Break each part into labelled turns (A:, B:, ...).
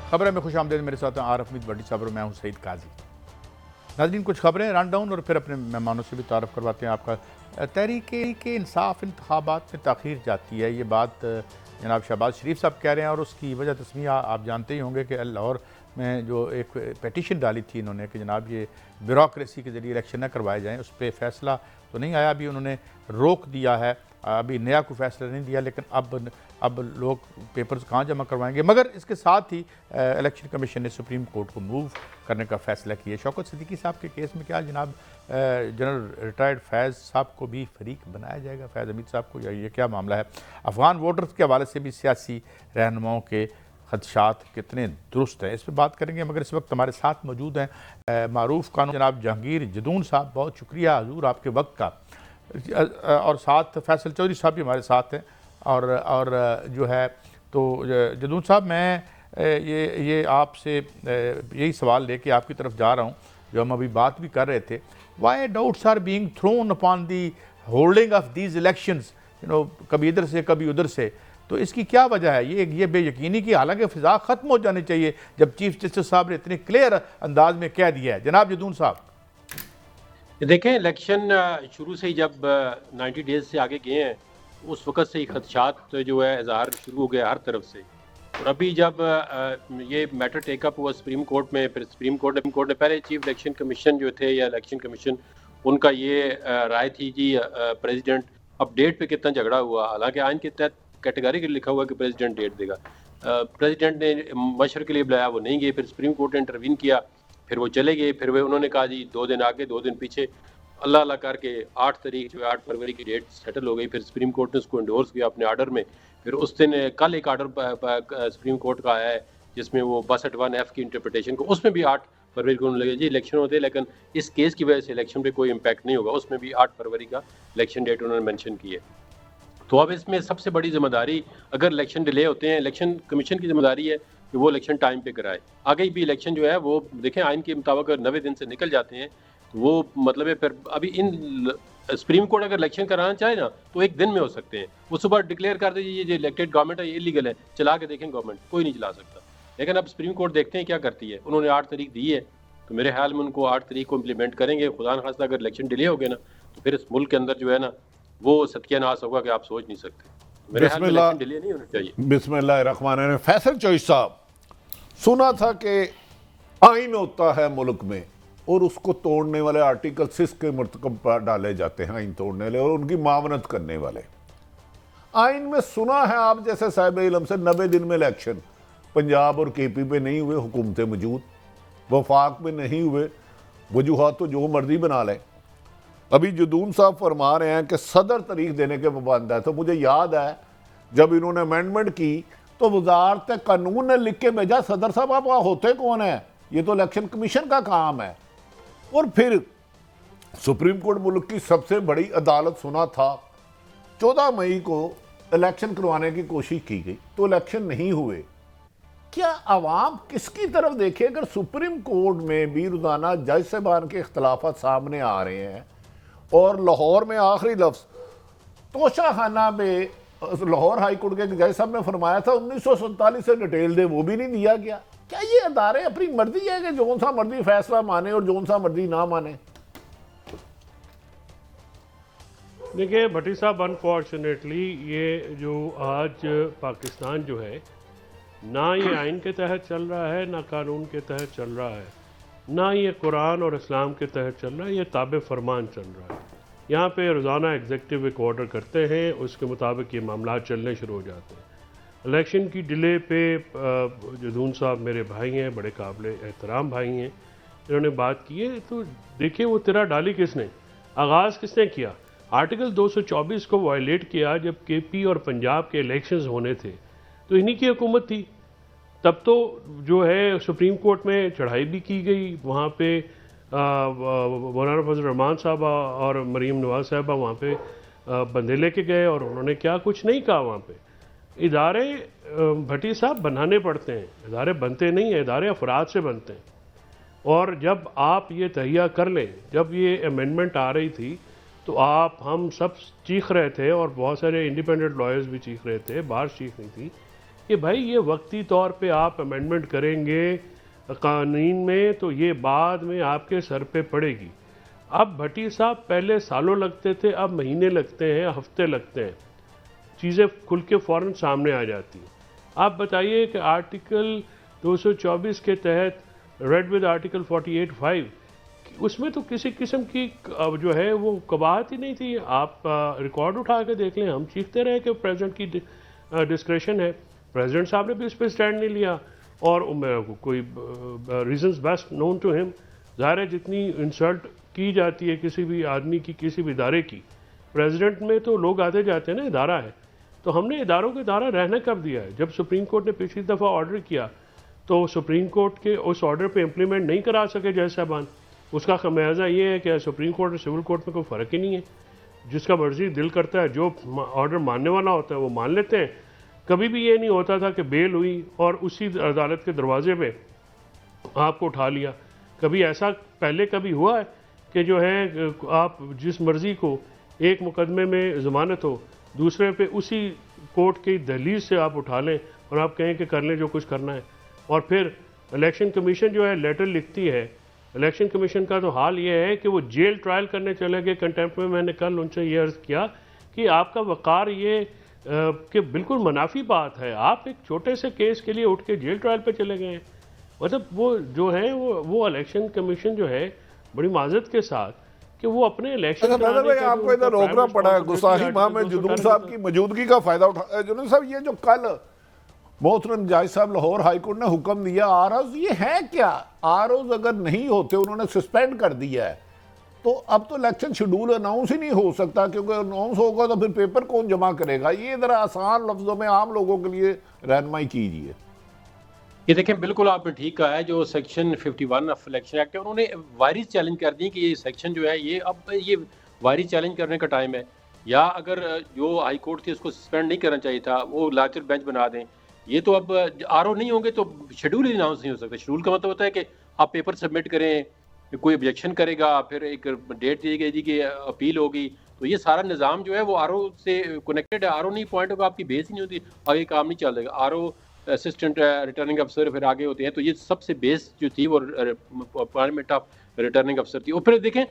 A: खबर में खुश आमदेद। मेरे साथ हैं आरफ मीत बड़ी साहब और मैं हूँ सईद काजी। नाज़रीन, कुछ खबरें रन डाउन और फिर अपने मेहमानों से भी तारफ़ करवाते हैं आपका। तहरीक इंसाफ इंतखाबात में ताख़ीर जाती है, ये बात जनाब शहबाज शरीफ साहब कह रहे हैं और उसकी वजह तस्मीया आप जानते ही होंगे कि लाहौर में जो एक पेटिशन डाली थी इन्होंने कि जनाब ये ब्यूरोक्रेसी के ज़रिए इलेक्शन न करवाए जाएँ, उस पर फ़ैसला तो नहीं आया, अभी उन्होंने रोक दिया है, अभी नया कोई फैसला नहीं दिया, लेकिन अब लोग पेपर्स कहाँ जमा करवाएंगे। मगर इसके साथ ही इलेक्शन कमीशन ने सुप्रीम कोर्ट को मूव करने का फ़ैसला किया। शौकत सिद्दीकी साहब के केस में क्या जनाब जनरल रिटायर्ड फैज़ साहब को भी फरीक बनाया जाएगा, फैज़ हमीद साहब को, या ये क्या मामला है। अफ़गान वोटर्स के हवाले से भी सियासी रहनुमाओं के खदशात कितने दुरुस्त हैं, इस पर बात करेंगे। मगर इस वक्त हमारे साथ मौजूद हैं मारूफ कानून जनाब जहांगीर जदून साहब। बहुत शुक्रिया हजूर आपके वक्त का। और साथ फैसल चौधरी साहब भी हमारे साथ हैं। और जो है तो जदून साहब, मैं ये आपसे यही सवाल लेके आपकी तरफ जा रहा हूँ जो हम अभी बात भी कर रहे थे। Why doubts are being thrown upon the holding of these elections, कभी इधर से कभी उधर से, तो इसकी क्या वजह है? ये बेयकीनी की, हालांकि फ़िज़ा ख़त्म हो जानी चाहिए जब चीफ जस्टिस साहब ने इतने क्लियर अंदाज में कह दिया है। जनाब जदून साहब,
B: देखें, इलेक्शन शुरू से ही जब 90 डेज से आगे गए हैं, उस वक़्त से ही खदशात जो है इज़हार शुरू हो गया हर तरफ से। और अभी जब ये मैटर टेकअप हुआ सुप्रीम कोर्ट में, फिर सुप्रीम कोर्ट ने पहले चीफ इलेक्शन कमीशन जो थे या इलेक्शन कमीशन, उनका ये राय थी जी प्रेसिडेंट, अब डेट पे कितना झगड़ा हुआ, हालांकि आइन के तहत कैटेगरी लिखा हुआ कि प्रेसिडेंट डेट देगा। प्रेसिडेंट ने मशर के लिए बुलाया, वो नहीं गए, फिर सुप्रीम कोर्ट ने इंटरवीन किया, फिर वो चले गए, फिर वे उन्होंने कहा जी 2 दिन आगे 2 दिन पीछे, अल्लाह अल्लाह करके 8 तारीख जो है 8 फरवरी की डेट सेटल हो गई। फिर सुप्रीम कोर्ट ने उसको इंडोर्स किया अपने आर्डर में। फिर उस दिन कल एक आर्डर सुप्रीम कोर्ट का आया है जिसमें वो 62(1)(f) की इंटरप्रिटेशन को, उसमें भी 8 फरवरी को उन्होंने लगे जी इलेक्शन होते हैं, लेकिन इस केस की वजह से इलेक्शन पे कोई इम्पैक्ट नहीं होगा, उसमें भी 8 फरवरी का इलेक्शन डेट उन्होंने मेंशन की है। तो अब इसमें सबसे बड़ी जिम्मेदारी, अगर इलेक्शन डिले होते हैं, इलेक्शन कमीशन की जिम्मेदारी है कि वो इलेक्शन टाइम पे कराए। आगे भी इलेक्शन जो है वो देखें, आइन के मुताबिक अगर 90 दिन से निकल जाते हैं तो वो मतलब है फिर अभी इन सुप्रीम कोर्ट अगर इलेक्शन कराना चाहे ना तो एक दिन में हो सकते हैं। वो सुबह डिक्लेयर कर दीजिए ये जो इलेक्टेड गवर्नमेंट है ये इलीगल है, चला के देखें गवर्नमेंट, कोई नहीं चला सकता। लेकिन अब सुप्रीम कोर्ट देखते हैं क्या करती है। उन्होंने 8 तारीख दी है, तो मेरे ख्याल में उनको 8 तारीख को इम्प्लीमेंट करेंगे। खुदा न खास्ता अगर इलेक्शन डिले हो गए ना तो फिर इस मुल्क के अंदर जो है ना वो सत्यानाश होगा कि आप सोच नहीं सकते। मेरे ख्याल में इलेक्शन डिले नहीं होना चाहिए।
C: बिस्मिल्लाहिर्रहमानिर्रहीम। फैसल चौधरी साहब, सुना था कि आइन होता है मुल्क में और उसको तोड़ने वाले आर्टिकल 6 के मरतकब पर डाले जाते हैं, आइन तोड़ने वाले और उनकी मावनत करने वाले। आइन में सुना है आप जैसे साहिब इलम से 90 दिन में इलेक्शन, पंजाब और केपी पे नहीं हुए, हुकूमतें मौजूद, वफाक में नहीं हुए, वजूहात तो जो मर्जी बना लें। अभी जदून साहब फरमा रहे हैं कि सदर तारीख देने के पाबंद है, तो मुझे याद है जब इन्होंने अमेंडमेंट की तो वजारत कानून ने लिख के भेजा, सदर साहब आप वहाँ होते कौन है, ये तो इलेक्शन कमीशन का काम है। और फिर सुप्रीम कोर्ट मुल्क की सबसे बड़ी अदालत, सुना था 14 मई को इलेक्शन करवाने की कोशिश की गई तो इलेक्शन नहीं हुए। क्या आवाम किसकी तरफ देखे? अगर सुप्रीम कोर्ट में भी रोजाना जज साहबान के इख्तलाफात सामने आ रहे हैं और लाहौर में आखिरी लफ्ज तोशाखाना में लाहौर हाई कोर्ट के जज साहब ने फरमाया था 1947 से डिटेल दे, वो भी नहीं दिया गया। क्या ये अदारे अपनी मर्जी है कि जौन सा मर्जी फैसला माने और जौन सा मर्जी ना माने?
D: देखिए भट्टी साहब, अनफॉर्चुनेटली ये जो आज पाकिस्तान जो है, ना ये आइन के तहत चल रहा है, ना कानून के तहत चल रहा है, ना ये कुरान और इस्लाम के तहत चल रहा है, ये ताबे फरमान चल रहा है। यहाँ पे रोज़ाना एग्जीक्यूटिव एक ऑर्डर करते हैं, उसके मुताबिक ये मामला चलने शुरू हो जाते हैं। इलेक्शन की डिले पे जदून साहब मेरे भाई हैं, बड़े काबिल एहतराम भाई हैं, इन्होंने बात की है। तो देखिए वो तिरा डाली किसने, आगाज़ किसने किया? आर्टिकल 224 को वायलेट किया जब केपी और पंजाब के इलेक्शंस होने थे, तो इन्हीं की हुकूमत थी। तब तो जो है सुप्रीम कोर्ट में चढ़ाई भी की गई, वहाँ पे मौलाना फजल रहमान साहब और मरीम नवाज साहबा वहाँ पे बंदे लेके गए और उन्होंने क्या कुछ नहीं कहा। वहाँ पे इदारे भट्टी साहब बनाने पड़ते हैं, इदारे बनते नहीं हैं, इदारे अफराद से बनते हैं। और जब आप ये तहिया कर लें, जब ये अमेंडमेंट आ रही थी तो हम सब चीख रहे थे और बहुत सारे इंडिपेंडेंट लॉयर्स भी चीख रहे थे, बार चीख रही थी कि भाई ये वक्ती तौर पे आप अमेंडमेंट करेंगे कानून में तो ये बाद में आपके सर पे पड़ेगी। अब भट्टी साहब पहले सालों लगते थे, अब महीने लगते हैं, हफ्ते लगते हैं, चीज़ें खुल के फ़ौरन सामने आ जाती हैं। आप बताइए कि आर्टिकल 224 के तहत रेड विद आर्टिकल 48(5) उसमें तो किसी किस्म की जो है वो कबाहत ही नहीं थी। आप रिकॉर्ड उठा के देख लें, हम चीखते रहे कि प्रेसिडेंट की डिस्क्रेशन है, प्रेसिडेंट साहब ने भी इस पर स्टैंड नहीं लिया और कोई reasons best known to him. ज़ाहिर है जितनी इंसल्ट की जाती है किसी भी आदमी की, किसी भी इदारे की, प्रेसिडेंट में तो लोग आते जाते हैं ना, इदारा है। तो हमने इदारों को इदारा रहने कब दिया है? जब सुप्रीम कोर्ट ने पिछली दफ़ा ऑर्डर किया तो सुप्रीम कोर्ट के उस ऑर्डर पे इम्प्लीमेंट नहीं करा सके जज साहबान। उसका खमियाजा ये है कि सुप्रीम कोर्ट और सिविल कोर्ट में कोई फ़र्क ही नहीं है, जिसका मर्जी दिल करता है जो ऑर्डर मानने वाला होता है वो मान लेते हैं। कभी भी ये नहीं होता था कि बेल हुई और उसी अदालत के दरवाजे पे आपको उठा लिया। कभी ऐसा पहले कभी हुआ है कि जो है आप जिस मर्ज़ी को एक मुकदमे में ज़मानत हो, दूसरे पे उसी कोर्ट की दहलीज से आप उठा लें और आप कहें कि कर लें जो कुछ करना है। और फिर इलेक्शन कमीशन जो है लेटर लिखती है, इलेक्शन कमीशन का तो हाल ये है कि वो जेल ट्रायल करने चले गए कंटेम्प्ट में। मैंने कल उनसे ये अर्ज़ किया कि आपका वक़ार ये कि बिल्कुल मुनाफी बात है, आप एक छोटे से केस के लिए उठ के जेल ट्रायल पे चले गए हैं। मतलब वो जो है वो इलेक्शन कमीशन जो है बड़ी माजरत के साथ कि वो अपने इलेक्शन
C: आपको इधर रोकना पड़ा है। गुस्ताखी माह में जुनून साहब की मौजूदगी का फायदा उठा। जुनून साहब ये जो कल मोहतरम जज साहब लाहौर हाई कोर्ट ने हुक्म दिया आरओज, ये है क्या? आरओज अगर नहीं होते, उन्होंने सस्पेंड कर दिया है, तो अब तो इलेक्शन शेड्यूल अनाउंस ही नहीं हो सकता, क्योंकि अनाउंस होगा तो फिर पेपर कौन जमा करेगा? ये ज़रा आसान लफ्जों में आम लोगों के लिए रहनुमाई कीजिए।
B: ये देखें, बिल्कुल आपने ठीक कहा है। जो सेक्शन 51 ऑफ इलेक्शन एक्ट है, उन्होंने वायरिस चैलेंज कर दी कि ये सेक्शन जो है ये अब ये वायरिस चैलेंज करने का टाइम है। या अगर जो हाई कोर्ट थी उसको सस्पेंड नहीं करना चाहिए था, वो लार्जर बेंच बना दें। ये तो अब आरओ नहीं होंगे तो शेड्यूल ही अनाउंस नहीं हो सकता। शेड्यूल का मतलब होता है कि आप पेपर सबमिट करें, कोई ऑब्जेक्शन करेगा, फिर एक डेट दी गई कि अपील होगी, तो ये सारा निज़ाम जो है वो आरओ से कनेक्टेड है। आरओ नहीं पॉइंट होगा, आपकी बेस ही नहीं होती, आगे काम नहीं चलेगा। आरओ असिस्टेंट रिटर्निंग अफसर फिर आगे होते हैं, तो ये सबसे बेस जो थी वो पार्लियामेंट ऑफ रिटर्निंग अफसर थी। और फिर देखें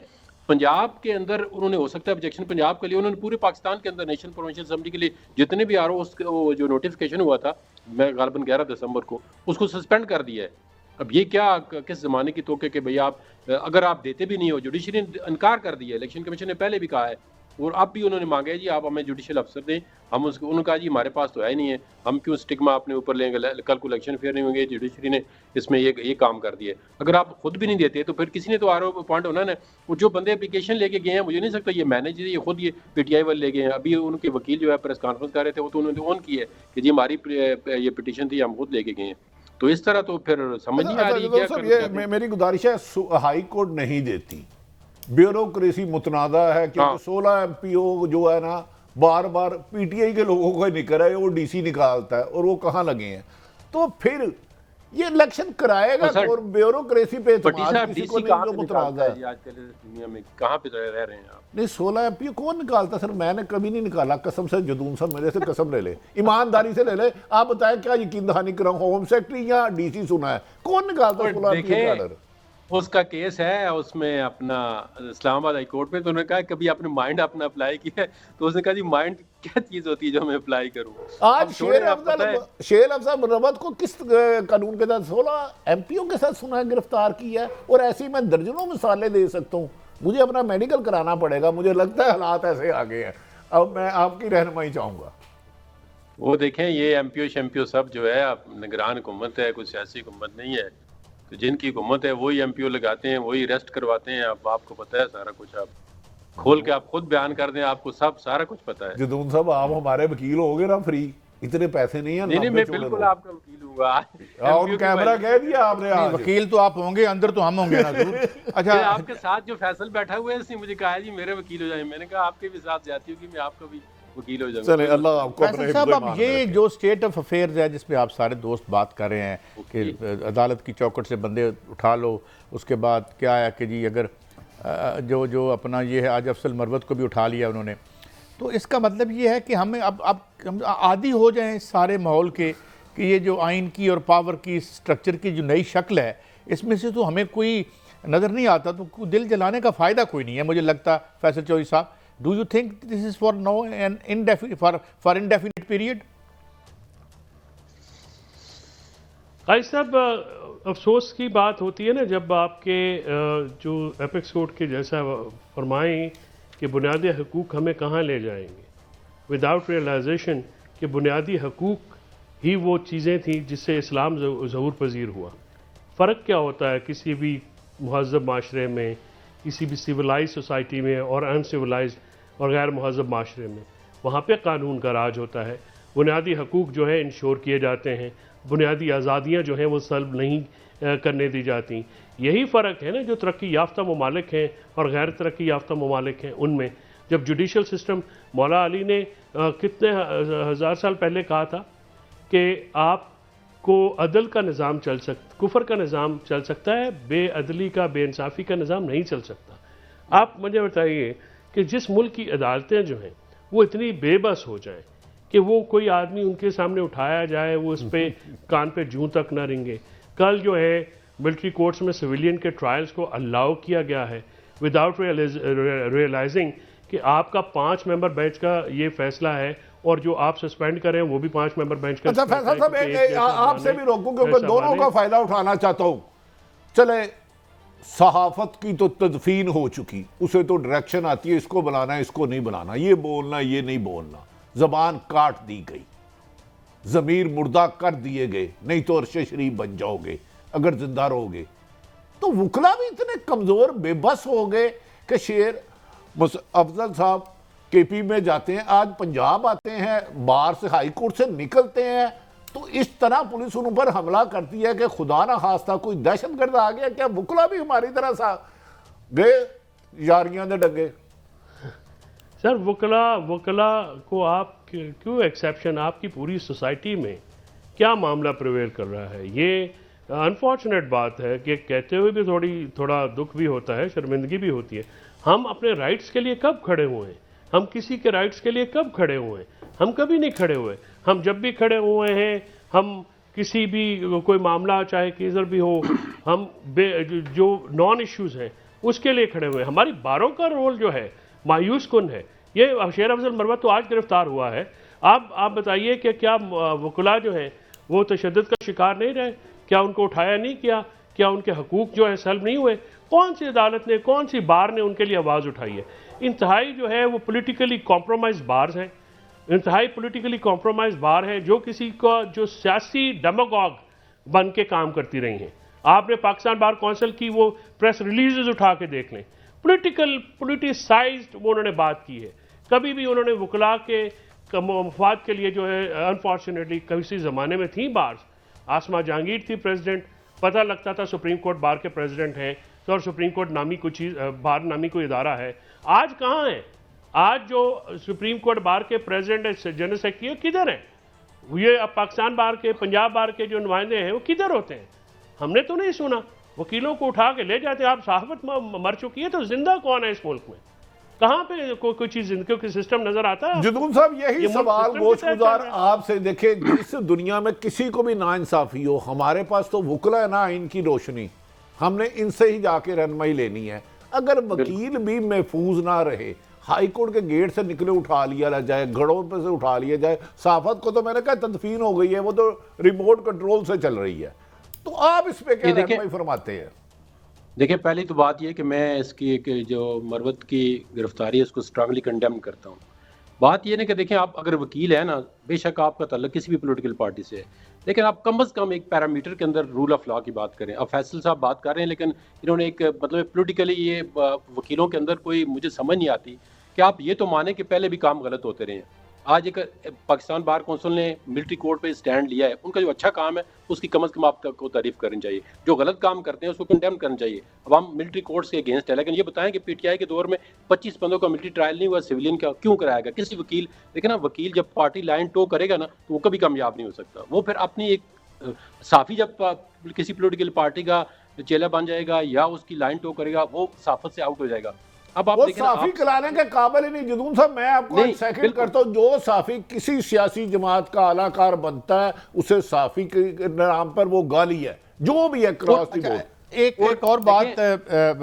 B: पंजाब के अंदर उन्होंने हो सकता है ऑब्जेक्शन पंजाब के लिए, उन्होंने पूरे पाकिस्तान के अंदर नेशनल प्रोविंशियल असेंबली के लिए जितने भी आरओ जो नोटिफिकेशन हुआ था मैं गालबन 11 दिसंबर को, उसको सस्पेंड कर दिया है। अब ये क्या किस ज़माने की तोके कि भैया आप अगर आप देते भी नहीं हो, जुडिशरी ने इनकार कर दिया। इलेक्शन कमीशन ने पहले भी कहा है और अब भी उन्होंने मांगा है जी आप हमें जुडिशल अफसर दें। हम उसको उन्होंने कहा जी हमारे पास तो है ही नहीं है, हम क्यों स्टिग्मा अपने ऊपर लेंगे, कल को इलेक्शन फेयर नहीं होंगे। जुडिशरी ने इसमें ये काम कर दिया है। अगर आप खुद भी नहीं देते तो फिर किसी ने तो आरओ अपॉइंट होना है। वो जो बंदे एप्लीकेशन लेके गए हैं, मुझे नहीं सकता ये मैनेज ये खुद ये पीटीआई वाले ले गए हैं। अभी उनके वकील जो है प्रेस कॉन्फ्रेंस कर रहे थे, वो तो उन्होंने ऑन की है कि जी हमारी ये पिटीशन थी, हम खुद लेके गए हैं। तो इस तरह तो फिर समझ नहीं आ रही क्या।
C: मेरी गुजारिश है, हाई कोर्ट नहीं देती, ब्यूरोक्रेसी मुतनादा है, क्योंकि 16 एमपीओ जो है ना बार बार पीटीआई के लोगों को निकल रहा है, वो डीसी निकालता है और वो कहाँ लगे हैं। तो फिर ये इलेक्शन कराएगा और ब्यूरोक्रेसी पे
B: डीसी मुतनादा है आजकल दुनिया में, कहाँ पे रह रहे हैं आप?
C: नहीं, 16 एमपीओ कौन निकालता? सर मैंने कभी नहीं निकाला, कसम से। जदून साहब मेरे से कसम ले ले, ईमानदारी से ले ले। आप बताएं क्या यकीन दहानी कराऊं, होम सेक्रेटरी या डीसी सुना है? कौन निकालता 16 एमपीओ का ऑर्डर?
B: उसका केस है उसमें अपना इस्लामाबाद हाई कोर्ट में। तो उन्होंने कहा कभी आपने माइंड अपना अप्लाई किया है? तो उसने कहा जी माइंड क्या चीज होती है जो मैं अप्लाई करूं।
C: आज शेर अफजल मुनव्वत को किस कानून के तहत 16 एमपीओ के साथ सुना है गिरफ्तार किया है? और ऐसी मैं दर्जनों मिसालें दे सकता हूँ। मुझे अपना मेडिकल कराना पड़ेगा, मुझे लगता है हालात ऐसे आ गए हैं। अब मैं आपकी रहनुमाई चाहूंगा।
B: वो देखें ये एमपीओ शैम्पियो सब जो है निगरान हुकूमत है, कुछ ऐसी हुकूमत नहीं है। तो जिनकी हुकूमत है वही एमपीओ लगाते हैं, वही अरेस्ट करवाते हैं। अब आपको पता है सारा कुछ, आप खोल के आप खुद बयान कर दें, आपको सब सारा कुछ पता है।
C: जदून साहब आप हमारे वकील होगे ना फ्री? इतने पैसे नहीं है।
B: नहीं, मैं बिल्कुल आपका वकील हूँगा।
C: और कैमरा कह दिया आपने।
A: वकील तो आप होंगे, अंदर तो हम होंगे ना जरूर।
B: अच्छा, आपके साथ जो फैसल बैठा हुआ है इसने मुझे कहा जी मेरे वकील हो जाए। मैंने कहा आपके भी साथ जाती हूँ कि मैं आपका भी वकील हो जाऊंगा।
C: चले अल्लाह आपको अपने
A: साहब, अब ये जो स्टेट ऑफ अफेयर्स है जिसमें आप सारे दोस्त बात कर रहे हैं कि अदालत की चौखट से बंदे उठा लो, उसके बाद क्या है कि जी अगर जो अपना ये है आज अफसल मरवत को भी उठा लिया उन्होंने, तो इसका मतलब ये है कि हमें अब हम आदी हो जाएं सारे माहौल के कि ये जो आइन की और पावर की स्ट्रक्चर की जो नई शक्ल है, इसमें से तो हमें कोई नज़र नहीं आता, तो दिल जलाने का फ़ायदा कोई नहीं है मुझे लगता। फैसल चौधरी साहब, do you think this is for no end for indefinite period?
D: भाई साहब, अफसोस की बात होती है ना जब आपके जो एपेक्स कोर्ट के जैसा फरमाएं कि बुनियादी हकूक़ हमें कहाँ ले जाएंगे, विदाउट रियलाइजेशन कि बुनियादी हकूक़ ही वो चीज़ें थी जिससे इस्लाम ज़हूर पजीर हुआ। फ़र्क क्या होता है किसी भी महज़ब माशरे में, किसी भी सिविलाइज सोसाइटी में और अनसिविलाइज और गैर महज़ब माशरे में? वहाँ पे कानून का राज होता है, बुनियादी हकूक़ जो है इंश्योर किए जाते हैं, बुनियादी आज़ादियाँ जो हैं वो सल्ब नहीं करने दी जाती। यही फ़र्क है ना जो तरक्की याफ्ता ममालिक हैं और गैर तरक्की याफ्ता ममालिक हैं उनमें। जब जुडिशल सिस्टम, मौला अली ने कितने हज़ार साल पहले कहा था कि आपको अदल का निज़ाम चल सकता, कुफर का निज़ाम चल सकता है, बेअदली का, बेइंसाफ़ी का निज़ाम नहीं चल सकता। आप मुझे बताइए कि जिस मुल्क की अदालतें जो हैं वो इतनी बेबस हो जाएं कि वो कोई आदमी उनके सामने उठाया जाए वो उस पर कान पे जूं तक ना रेंगे। कल जो है मिलिट्री कोर्ट्स में सिविलियन के ट्रायल्स को अलाउ किया गया है विदाउट रियलाइजिंग कि आपका 5 मेंबर बेंच का ये फैसला है और जो आप सस्पेंड करें वो भी 5 मेंबर बेंच का।
C: अच्छा फैसल साहब, आपसे भी रोकूं क्योंकि दोनों का फायदा उठाना चाहता हूं। चले, सहाफत की तो तदफीन हो चुकी, उसे तो डायरेक्शन आती है इसको बनाना है इसको नहीं बनाना, ये बोलना ये नहीं बोलना, जबान काट दी गई, जमीर मुर्दा कर दिए गए, नहीं तो अरशे शरीफ बन जाओगे अगर जिंदा रहोगे। तो वकला भी इतने कमजोर बेबस हो गए कि शेर अफजल साहब केपी में जाते हैं, आज पंजाब आते हैं, बाहर से हाई कोर्ट से निकलते हैं, तो इस तरह पुलिस उन पर हमला करती है कि खुदा ना खास्ता कोई दहशतगर्द आ गया क्या? वकला भी हमारी तरह सा गए यारियां दे डगे।
D: सर, वकला को आप क्यों एक्सेप्शन? आपकी पूरी सोसाइटी में क्या मामला प्रिवेल कर रहा है? ये अनफॉर्चुनेट बात है कि कहते हुए भी थोड़ा दुख भी होता है, शर्मिंदगी भी होती है। हम अपने राइट्स के लिए कब खड़े हुए हैं? हम किसी के राइट्स के लिए कब खड़े हुए हैं? हम कभी नहीं खड़े हुए। हम जब भी खड़े हुए हैं, हम किसी भी कोई मामला चाहे किधर भी हो, हम जो नॉन इश्यूज़ हैं उसके लिए खड़े हुए हैं। हमारी बारों का रोल जो है मायूस कुन है। ये शेर अफजल मरवत तो आज गिरफ्तार हुआ है, आप बताइए कि क्या वकला जो हैं वो तशद्दुद का शिकार नहीं रहे? क्या उनको उठाया नहीं किया? क्या उनके हकूक़ जो है सल्ब नहीं हुए? कौन सी अदालत ने, कौन सी बार ने उनके लिए आवाज़ उठाई है? इंतहाई जो है वो पॉलिटिकली कॉम्प्रोमाइज बार्स हैं, इंतहाई पॉलिटिकली कॉम्प्रोमाइज बार है जो किसी का जो सियासी डेमागॉग बन के काम करती रही हैं। आपने पाकिस्तान बार काउंसिल की वो प्रेस रिलीजेज उठा के देख लें, पोलिटिसाइज्ड वो उन्होंने बात की है। कभी भी उन्होंने वकला के मफाद के लिए जो है अनफॉर्चुनेटली किसी ज़माने में थी बार्स। आसमा जहांगीर थी प्रेसिडेंट, पता लगता था सुप्रीम कोर्ट बार के प्रेसिडेंट हैं तो, और सुप्रीम कोर्ट नामी कोई चीज़, बार नामी कोई इदारा है। आज कहाँ है? आज जो सुप्रीम कोर्ट बार के प्रेसिडेंट जनरल सेक्रेटरी किधर हैं? ये अब पाकिस्तान बार के, पंजाब बार के जो नुमाइंदे हैं वो किधर होते हैं? हमने तो नहीं सुना। वकीलों को उठा के ले जाते। आप सहाफत मर चुकी है तो जिंदा कौन है इस मुल्क में? कहाँ पे कोई चीज जिंदगी का सिस्टम नजर आता है?
C: जुदून साहब, यही सवाल गोशगुजार आपसे। देखे, इस दुनिया में किसी को भी नाइंसाफी हो, हमारे पास तो वकला है ना इनकी रोशनी, हमने इनसे ही जाके रहनुमाई लेनी है। अगर वकील भी महफूज ना रहे, हाई कोर्ट के गेट से निकले उठा लिया जाए, घड़ों पे से उठा लिया जाए, सहाफत को तो मैंने कहा तदफीन हो गई है, वो तो रिमोट कंट्रोल से चल रही है। तो आप इस पे क्या रहनुमाई फरमाते हैं?
B: देखिए, पहली तो बात यह कि मैं इसकी जो मरवत की गिरफ्तारी है उसको स्ट्रांगली कंडेम करता हूँ। बात यह है कि देखिए, आप अगर वकील है ना, बेशक आपका ताल्लुक किसी भी पॉलिटिकल पार्टी से है, लेकिन आप कम से कम एक पैरामीटर के अंदर रूल ऑफ लॉ की बात करें। अब फैसल साहब बात कर रहे हैं, लेकिन इन्होंने एक मतलब पॉलिटिकली ये वकीलों के अंदर कोई मुझे समझ नहीं आती कि आप ये तो माने कि पहले भी काम गलत होते रहे हैं। आज एक पाकिस्तान बार काउंसिल ने मिलिट्री कोर्ट पे स्टैंड लिया है, उनका जो अच्छा काम है उसकी कम से कम आपको तारीफ करनी चाहिए। जो गलत काम करते हैं उसको कंडेम करना चाहिए। अब हम मिलिट्री कोर्ट्स के अगेंस्ट है, लेकिन ये बताएं कि पीटीआई के दौर में 25 बंदों का मिलिट्री ट्रायल नहीं हुआ, सिविलियन का क्यों कराया गया? किसी वकील, लेकिन ना वकील जब पार्टी लाइन टो करेगा ना तो वो कभी कामयाब नहीं हो सकता। वो फिर अपनी एक साफी जब किसी पोलिटिकल पार्टी का चेला बन जाएगा या उसकी लाइन टो करेगा, वो साफत से आउट हो जाएगा। अब आप
C: वो
B: देखें ना,
C: साफी
B: आप
C: कराने के काबिल ही नहीं। जदून साहब मैं आपको
B: नहीं,
C: एक सेकंड
B: बिल्कुल।
C: करता हूँ, जो साफी किसी सियासी जमात का आलाकार बनता है उसे साफी के नाम पर वो गाली है, जो भी है क्रॉस दी बोर्ड।
A: एक और बात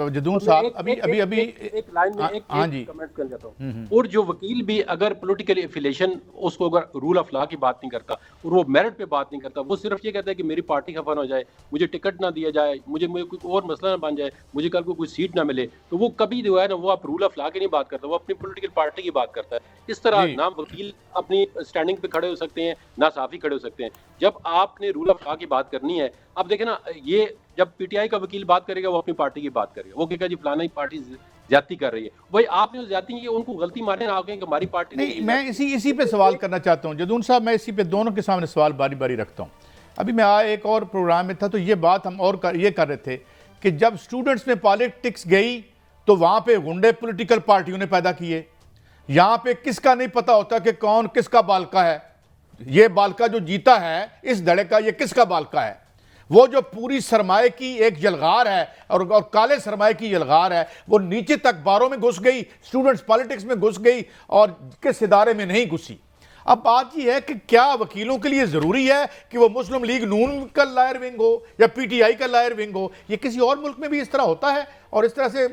A: जदून साहब,
B: एक लाइन में
A: हाँ जी,
B: कमेंट करना चाहता हूँ। और जो वकील भी अगर पॉलिटिकल एफिलिएशन उसको अगर रूल ऑफ लॉ की बात नहीं करता और वो मेरिट पे बात नहीं करता, वो सिर्फ ये कहता है कि मेरी पार्टी खफा हो जाए, मुझे टिकट ना दिया जाए, मुझे कोई और मसला ना बन जाए, मुझे कल को कोई सीट ना मिले, तो वो कभी जो है ना वो आप रूल ऑफ लॉ की नहीं बात करता, वो अपनी पॉलिटिकल पार्टी की बात करता है। इस तरह
A: जी।
B: ना वकील अपनी स्टैंडिंग पे खड़े हो सकते हैं, ना साफी खड़े हो सकते हैं। जब आपने रूल ऑफ लॉ की बात करनी है, अब देखें ना, ये जब पीटीआई का वकील बात करेगा वो अपनी पार्टी की बात करेगा, वो कहेगा जी फलाना ही पार्टी ज्यादती कर रही है। वही आपने जो ज्यादती की उनको गलती मारने ना आगे कि हमारी पार्टी
A: नहीं, मैं इसी पे सवाल करना चाहता हूँ जदून साहब, मैं इसी पे दोनों के सामने सवाल बारी बारी रखता हूँ। अभी मैं एक और प्रोग्राम में था तो ये बात हम और ये कर रहे थे कि जब स्टूडेंट्स में पॉलिटिक्स गई तो वहाँ पे गुंडे पॉलिटिकल पार्टियों ने पैदा किए। यहाँ पे किसका नहीं पता होता कि कौन किसका बालका है, ये बालका जो जीता है इस धड़े का, ये किसका बालका है। वो जो पूरी सरमाए की एक यलगार है और काले सरमाए की यलगार है, वो नीचे तक बारों में घुस गई, स्टूडेंट्स पॉलिटिक्स में घुस गई और किस इदारे में नहीं घुसी। अब बात यह है कि क्या वकीलों के लिए जरूरी है कि वो मुस्लिम लीग नून का लायर विंग हो या पीटीआई का लायर विंग हो? ये किसी और मुल्क में भी इस तरह होता है और इस तरह से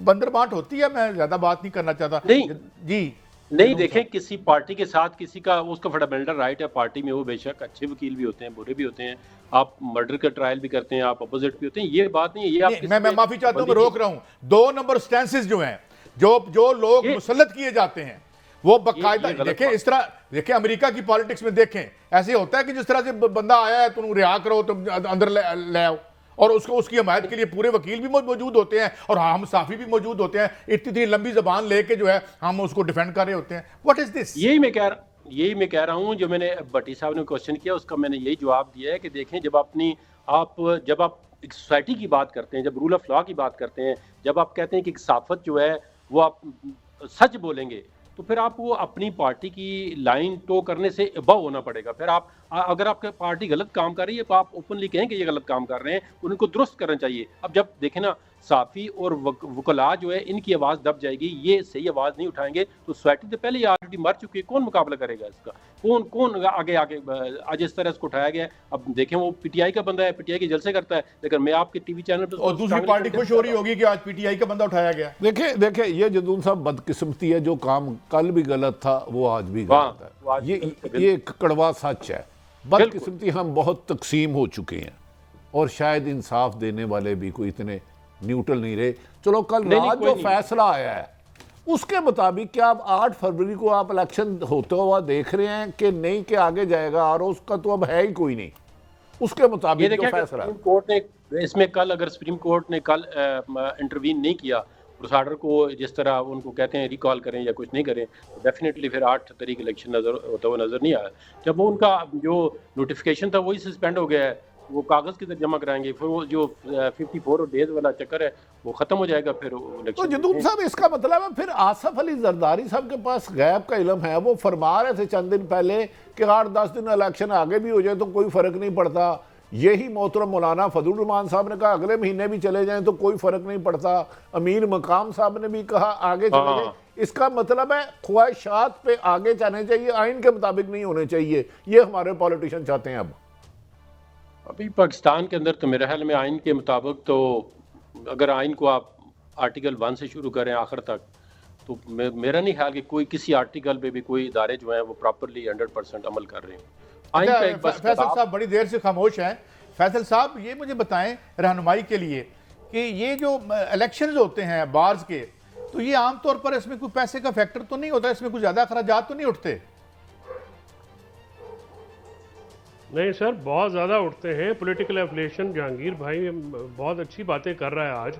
A: बंदर बांट होती है। मैं ज्यादा बात नहीं करना चाहता।
B: नहीं
A: जी
B: नहीं, देखें किसी पार्टी के साथ किसी का उसका फंडामेंटल राइट है पार्टी में, वो बेशक अच्छे वकील भी होते हैं, बुरे भी होते हैं, आप मर्डर का ट्रायल भी करते हैं, आप अपोजिट भी होते हैं, ये बात नहीं है। ये आप
A: मैं माफी चाहता हूं, मैं रोक रहा हूं। 2 नंबर स्टैंसेस जो हैं, जो लोग मुसल्लत किए जाते हैं वो बकायदा देखें, इस तरह देखें अमेरिका की पॉलिटिक्स में देखें, ऐसे होता है कि जिस तरह से बंदा आया है तुम रिहा करो, तुम अंदर ले आओ, और उसकी हमायत के लिए पूरे वकील भी मौजूद होते हैं और हम साफी भी मौजूद होते हैं। इतनी लंबी जबान लेके जो है हम उसको डिफेंड कर रहे होते हैं। What is this?
B: यही मैं कह रहा हूं, जो मैंने भट्टी साहब ने क्वेश्चन किया उसका मैंने यही जवाब दिया है कि देखें, जब आप एक सोसाइटी की बात करते हैं, जब रूल ऑफ लॉ की बात करते हैं, जब आप कहते हैं कि साफत जो है वो आप सच बोलेंगे, तो फिर आपको अपनी पार्टी की लाइन टो करने से अबव होना पड़ेगा। फिर आप अगर आपकी पार्टी गलत काम कर रही है तो आप ओपनली कहें कि ये गलत काम कर रहे हैं, उनको दुरुस्त करना चाहिए। अब जब देखें ना, साफी और वकला जो है इनकी आवाज़ दब जाएगी, ये सही आवाज़ नहीं उठाएंगे तो सोसाइटी तो पहले ही ऑलरेडी मर चुकी है, कौन मुकाबला करेगा इसका? कौन आगे आज इस तरह इसको उठाया गया है। अब देखें, वो पीटीआई का बंदा है, पीटीआई के जलसे करता है, लेकिन मैं आपके टीवी चैनल पर
A: और दूसरी पार्टी खुश हो रही होगी कि आज पीटीआई का बंदा उठाया गया।
C: देखिए ये जदून साहब बदकिस्मती है, जो काम कल भी गलत था वो आज भी गलत है। ये एक कड़वा सच है। बदकिस्मती हम बहुत तकसीम हो चुके हैं और शायद इंसाफ देने वाले भी कोई इतने न्यूट्रल नहीं रहे। चलो कल रात जो फैसला आया है उसके मुताबिक क्या अब 8 फरवरी को आप इलेक्शन होता हुआ देख रहे हैं कि नहीं, के आगे जाएगा और उसका तो अब है ही कोई नहीं। उसके मुताबिक जो फैसला
B: सुप्रीम कोर्ट ने इसमें कल, अगर सुप्रीम कोर्ट ने कल इंटरवीन नहीं किया, उस आर्डर को जिस तरह उनको कहते हैं रिकॉल करें या कुछ नहीं करें, तो डेफिनेटली फिर 8 तारीख इलेक्शन होता हुआ नजर नहीं आया। जब वो उनका जो नोटिफिकेशन था वही सस्पेंड हो गया है, वो कागज किधर जमा कराएंगे, फिर वो जो 54 डेज वाला चक्कर है वो खत्म हो जाएगा। फिर
C: तो जदून साहब इसका मतलब है फिर आसफ अली जरदारी साहब के पास गैब का इल्म है। वो फरमा रहे थे चंद दिन पहले कि 8-10 दिन इलेक्शन आगे भी हो जाए तो कोई फर्क नहीं पड़ता। यही मोहतरम मौलाना फजलुर रहमान साहब ने कहा अगले महीने भी चले जाएं तो कोई फर्क नहीं पड़ता। अमीर मकाम साहब ने भी कहा आगे चले जाएं। इसका मतलब है ख्वाहिशात पे आगे जाने चाहिए, आइन के मुताबिक नहीं होने चाहिए। ये हमारे पॉलिटिशियन चाहते हैं। अब
B: अभी पाकिस्तान के अंदर तो मेरे ख्याल में आइन के मुताबिक, तो अगर आइन को आप आर्टिकल 1 से शुरू करें आखिर तक, तो मेरा नहीं ख्याल कि कोई किसी आर्टिकल पे भी कोई इदारे जो हैं वो प्रॉपरली 100% अमल कर रहे हैं। आइन का एक बस
A: फैसल साहब बड़ी देर से खामोश हैं। फैसल साहब ये मुझे बताएं रहनुमाई के लिए कि ये जो इलेक्शंस होते हैं बार्स के, तो ये आमतौर पर इसमें कोई पैसे का फैक्टर तो नहीं होता, इसमें कुछ ज़्यादा खर्चात तो नहीं उठते?
D: नहीं सर, बहुत ज़्यादा उठते हैं। पॉलिटिकल एफिलिएशन जहांगीर भाई बहुत अच्छी बातें कर रहा है आज,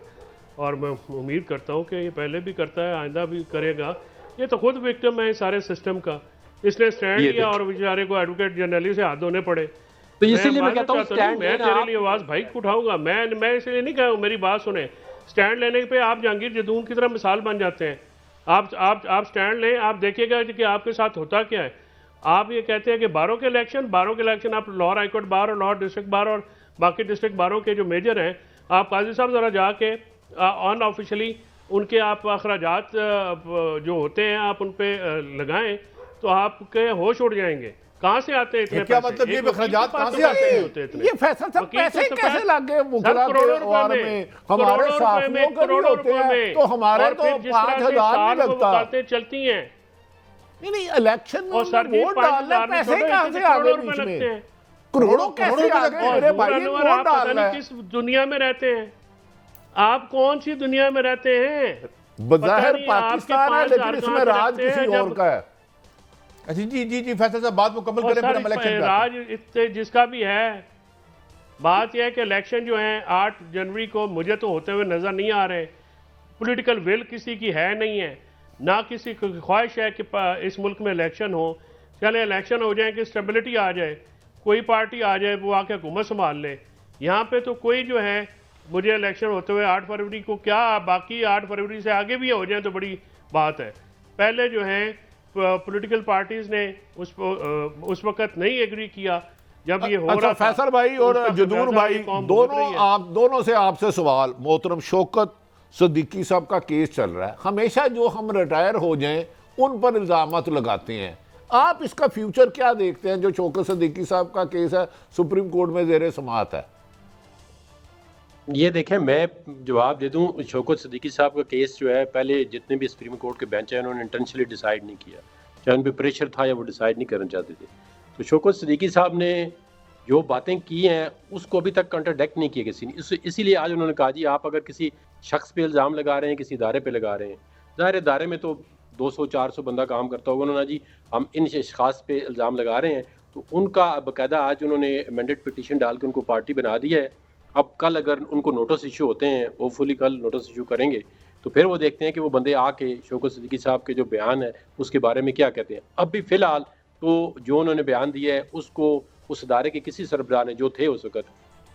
D: और मैं उम्मीद करता हूं कि ये पहले भी करता है, आइंदा भी करेगा। ये तो खुद विक्टिम है सारे सिस्टम का। इसने स्टैंड लिया और बेचारे को एडवोकेट जनरली से हाथ धोने पड़े।
B: तो इसीलिए मैं कहता हूं
D: स्टैंड, मैं तेरे लिए आवाज़ भाई उठाऊंगा। मैं इसलिए नहीं कहूँ, मेरी बात सुने। स्टैंड लेने पे आप जहांगीर जदून की तरह मिसाल बन जाते हैं। आप स्टैंड लें, आप देखिएगा कि आपके साथ होता क्या है। आप ये कहते हैं कि बारों के इलेक्शन आप लाहौर हाईकोर्ट बार और लाहौर डिस्ट्रिक्ट बार और बाकी डिस्ट्रिक्ट बारों के जो मेजर हैं, आप काजी साहब ज़रा जाके अनऑफिशियली उनके आप अखराजात जो होते हैं आप उन पे लगाएं तो आपके होश उड़ जाएंगे। कहाँ से आते हैं इतने
A: क्या
D: पैसे?
A: मतलब ये
D: एक वकील
A: अखराजात
D: के
A: कहाँ
D: पास
A: से
D: तो
A: आते
D: पैसे
A: हैं?
D: नहीं होते इतने।
C: ये फैसल सब
D: वकील
C: पैसे
D: तो
C: कैसे लग गए
D: सर,
C: मुखरा के
D: करोड़ों
C: वार
D: रुपए
C: में?
D: करोड़ों
C: हमारे
D: रुपए
C: साथियों
D: में,
C: के भी
D: करोड़ों
C: होते
D: रुपए
C: हैं,
D: में।
C: तो हमारे
D: और
C: तो
D: फिर जिस तरह से
C: 5,000
D: साल
C: नहीं
D: वो
C: लगता।
D: वकालतें चलती हैं।
C: नहीं इलेक्शन में
D: और सर जी
C: वोट डालना
D: 5,000
C: पैसे
D: छोड़ो,
C: कहाँ
D: इतने
C: से आ गए
D: करोड़ों रुपए
C: बीच
D: लगते
C: में?
D: हैं।
C: करोड़ों कैसे
A: करोड़ों
C: आ
A: लगते
C: गए
A: हैं।
C: मेरे
D: और
C: भाई?
D: अनवर,
C: वोट
D: आप पता
C: डालना
D: नहीं
C: है।
D: किस दुनिया में रहते हैं, आप कौन सी दुनिया में रहते हैं?
C: बज़ाहिर
D: पता नहीं, आपके
C: पाकिस्तान है
D: 5,000
C: लेकिन इसमें
D: कहाँ से
C: राज
D: लगते हैं
C: किसी और
D: जब-
C: का है।
A: अच्छा जी जी जी फैसल साहब बात मुकम्मल
D: और
A: करें फिर
D: सर
A: हम इलेक्शन पे आते हैं।
D: राज इतने जिसका भी है, बात यह है कि इलेक्शन जो है 8 जनवरी को मुझे तो होते हुए नजर नहीं आ रहे। पॉलिटिकल विल किसी की है नहीं है, ना किसी की ख्वाहिश है कि इस मुल्क में इलेक्शन हो। चले इलेक्शन हो जाए कि स्टेबिलिटी आ जाए, कोई पार्टी आ जाए वो आके हुकूमत संभाल ले। यहाँ पे तो कोई जो है, मुझे इलेक्शन होते हुए 8 फरवरी को क्या, बाकी 8 फरवरी से आगे भी हो जाए तो बड़ी बात है। पहले जो है पॉलिटिकल पार्टीज ने उस वक्त नहीं एग्री किया जब ये हो
C: अच्छा
D: रहा था।
C: फैसल भाई और
D: उस वक्त
C: जदूर
D: फैसल
C: भाई
D: ये कौम भुगत रही है।
C: दोनों से आपसे सवाल। मोहतरम शौकत सिद्दीकी साहब का केस चल रहा है, हमेशा जो हम रिटायर हो जाएं उन पर इल्जामात लगाते हैं। आप इसका फ्यूचर क्या देखते हैं? जो शौकत सिद्दीकी साहब का केस है सुप्रीम कोर्ट में जेर समाअत है।
B: ये देखें, मैं जवाब दे दूं, शौकत सिद्दीकी साहब का केस जो है, पहले जितने भी सुप्रीम कोर्ट के बेंच हैं उन्होंने इंटेंशनली डिसाइड नहीं किया, चाहे उन पर प्रेशर था या वो डिसाइड नहीं करना चाहते थे। तो शौकत सिद्दीकी साहब ने जो बातें की हैं उसको अभी तक कंट्राडिक्ट नहीं किया किसी ने। इसीलिए आज उन्होंने कहा जी आप अगर किसी शख्स पे इल्ज़ाम लगा रहे हैं, किसी इदारे पे लगा रहे हैं, ज़ाहिर इदारे में तो 200-400 बंदा काम करता होगा, उन्होंने जी हम इन खास पे इल्ज़ाम लगा रहे हैं, तो उनका बाकायदा आज उन्होंने अमेंडेड पिटीशन डाल के उनको पार्टी बना दी है। अब कल अगर उनको नोटिस इशू होते हैं, होपफुली कल नोटिस इशू करेंगे, तो फिर वो देखते हैं कि वो बंदे आके शौकत सिद्दीकी साहब के जो बयान है उसके बारे में क्या कहते हैं। अब भी फ़िलहाल तो जो उन्होंने बयान दिया है उसको उस इदारे के किसी सरबराह ने जो थे उस वक्त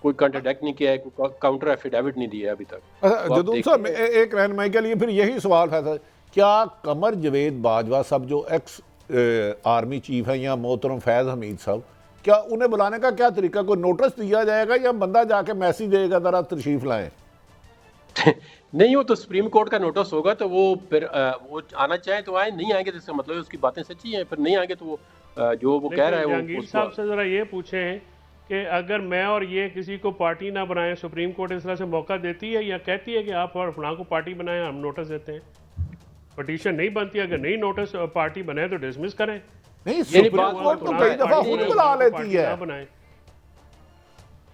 B: कोई कंट्राडिक्ट नहीं किया है, कोई काउंटर एफिडेविट नहीं दिया है अभी तक। तो
C: जदूर साहब एक रहनुमाई के लिए फिर यही सवाल फैसल, क्या कमर जवेद बाजवा साहब जो एक्स आर्मी चीफ है या मोहतरम फैज़ हमीद साहब, क्या उन्हें बुलाने का क्या तरीका? कोई नोटिस दिया जाएगा या बंदा जाके मैसेज देगा जरा तशरीफ लाएं?
B: नहीं, वो तो सुप्रीम कोर्ट का नोटिस होगा, तो वो फिर वो आना चाहे तो आए, नहीं आएंगे तो इसका मतलब है उसकी बातें सच्ची हैं, फिर नहीं आएंगे तो वो जो वो कह रहा है वो
D: जहांगीर साहब से जरा ये पूछें कि अगर मैं और ये किसी को पार्टी ना बनाएं, सुप्रीम कोर्ट इस तरह से मौका देती है या कहती है कि आप और फलां को पार्टी बनाएं, हम नोटिस देते हैं? पिटीशन नहीं बनती, अगर नहीं नोटिस पार्टी बनाए तो डिसमिस करें।
C: नहीं, सुप्रीम कोर्ट तो कई दफा खुद बुला लेती है।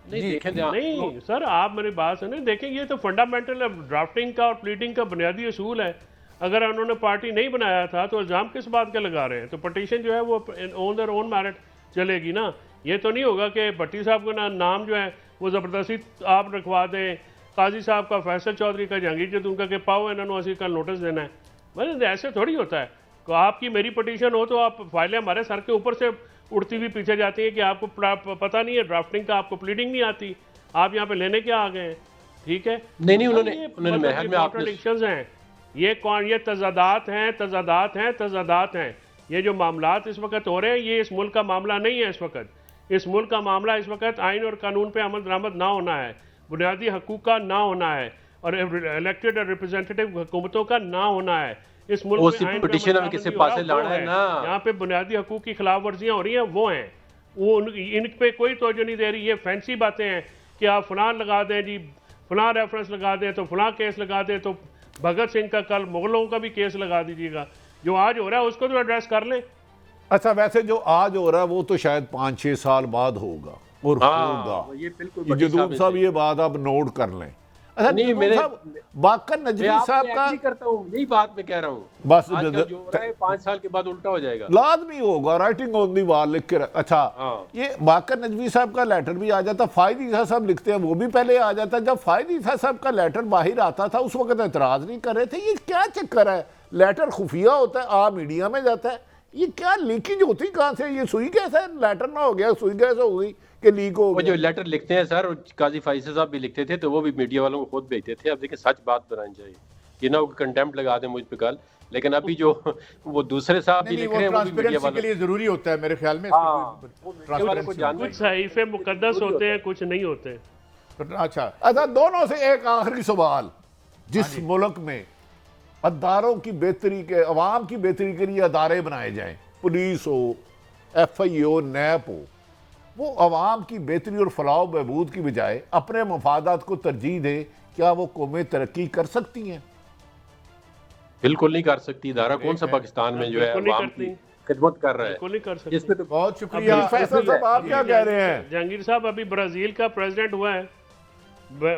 B: नहीं देखें
D: नहीं सर, आप मेरी बात सुने, देखें ये तो फंडामेंटल ड्राफ्टिंग का और प्लीडिंग का बुनियादी असूल है। अगर उन्होंने पार्टी नहीं बनाया था तो इल्ज़ाम किस बात का लगा रहे हैं? तो पटिशन जो है वो ऑन देयर ओन मेरिट चलेगी ना। ये तो नहीं होगा कि भट्टी साहब का नाम जो है वो ज़बरदस्ती आप रखवा दें, काजी साहब का, फैसल चौधरी का, जहांगीर जदून का कि पाओ इन्होंने असी कल नोटिस देना है। मतलब ऐसे थोड़ी होता है कि आपकी मेरी पटिशन हो तो आप फाइलें हमारे सर के ऊपर से उड़ती हुई पीछे जाती है कि आपको पता नहीं है ड्राफ्टिंग का, आपको प्लीडिंग नहीं आती, आप यहाँ पे लेने क्या आ गए हैं? ठीक है,
B: नहीं उन्होंने महल में
D: कॉन्ट्रडिक्शंस हैं, ये तजादात हैं। ये जो मामलात इस वक्त हो रहे हैं ये इस मुल्क का मामला नहीं है। इस मुल्क का मामला इस वक्त आइन और कानून पे अमल दरामद ना होना है, बुनियादी हकूक का ना होना है और इलेक्टेड और रिप्रेजेंटेटिव हुकूमतों का ना होना है। इस मुल्क में आइन
B: पिटीशन में किसी पास लाना है ना,
D: यहाँ पे बुनियादी हकूक की खिलाफ वर्जियाँ हो रही हैं, वो हैं, वो इन पे कोई तवज्जो नहीं दे रही। ये फैंसी बातें हैं कि आप फलान लगा दें जी, फलां रेफरेंस लगा दें तो फलां केस लगा दें, तो भगत सिंह का कल मुगलों का भी केस लगा दीजिएगा। जो आज हो रहा है उसको तो एड्रेस कर लें।
C: अच्छा, वैसे जो आज हो रहा है वो तो शायद 5-6 साल बाद होगा और होगा।
B: ये बिल्कुल
C: जदूब साहब ये बात आप नोट कर लें। अच्छा
B: नहीं, मेरे
C: बाकर नजवी साहब का
B: करता हूँ, यही बात मैं कह रहा हूँ,
C: बस
B: जो हो रहा है 5 साल के बाद उल्टा हो जाएगा,
C: लाजमी होगा। राइटिंग ऑन दी वॉल लिख के अच्छा ये बाकर नजवी साहब का लेटर भी आ जाता, फायद ईसा साहब लिखते हैं वो भी पहले आ जाता। जब फायद ईसा साहब का लेटर बाहर आता था उस वक्त एतराज नहीं कर रहे थे। ये क्या चक्कर है? लेटर खुफिया होता है, आ मीडिया में जाता है, ये क्या लीकेज होती कहाँ से? ये सुई कैसे लेटर ना हो गया, सुई कैसे हो गई कि लीक हो गया?
B: जो लेटर लिखते हैं सर, काजी फैसल साहब भी लिखते थे तो वो भी मीडिया वालों को खुद भेजते थे। अब देखिए सच बात बनानी चाहिए, ये ना कंटेम्प्ट लगा दें मुझ पे कल, लेकिन अभी जो वो दूसरे साहब भी लिख रहे हैं वो भी मीडिया वालों
A: के लिए जरूरी होता है मेरे ख्याल में।
D: कुछ सहीफे मुकद्दस होते हैं, कुछ नहीं होते।
C: अच्छा दोनों से एक आखिरी सवाल, जिस मुल्क में अदारों की बेहतरी के, अवाम की बेहतरी के लिए अदारे बनाए जाएं, पुलिस हो, FI हो, नैप हो, वो अवाम की बेहतरी और फलाह बहबूद की बजाय अपने मफादात को तरजीह दे, क्या वो कौमें तरक्की कर सकती हैं?
B: बिल्कुल नहीं कर सकती। इदारा कौन सा पाकिस्तान में जो है
D: बिल्कुल नहीं
B: अवाम
D: करती।
B: की खिदमत कर रहा
D: बिल्कुल
B: है,
D: नहीं कर सकती।
B: इसमें तो
A: बहुत शुक्रिया
C: फैसल साहब, आप क्या कह रहे हैं?
D: जहांगीर साहब, अभी ब्राजील का प्रेसिडेंट हुआ है,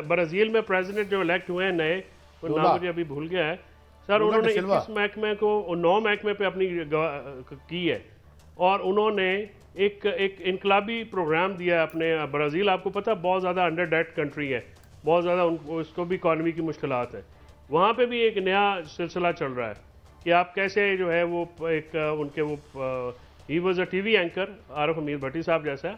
D: ब्राजील में प्रेसिडेंट जो इलेक्ट हुए हैं नए, वो नाम
A: लूला।
D: मुझे अभी भूल गया है सर,
A: लूला
D: उन्होंने
A: दा सिल्वा।
D: 21 महकमे को 9 महकमे पे अपनी की है, और उन्होंने एक इनकलाबी प्रोग्राम दिया है अपने। ब्राज़ील आपको पता है बहुत ज़्यादा अंडर डेट कंट्री है, बहुत ज़्यादा उसको भी इकॉनमी की मुश्किलात है। वहाँ पे भी एक नया सिलसिला चल रहा है कि आप कैसे जो है वो एक उनके वो he was a TV anchor, Aaraf Amir Bhatti साहब जैसा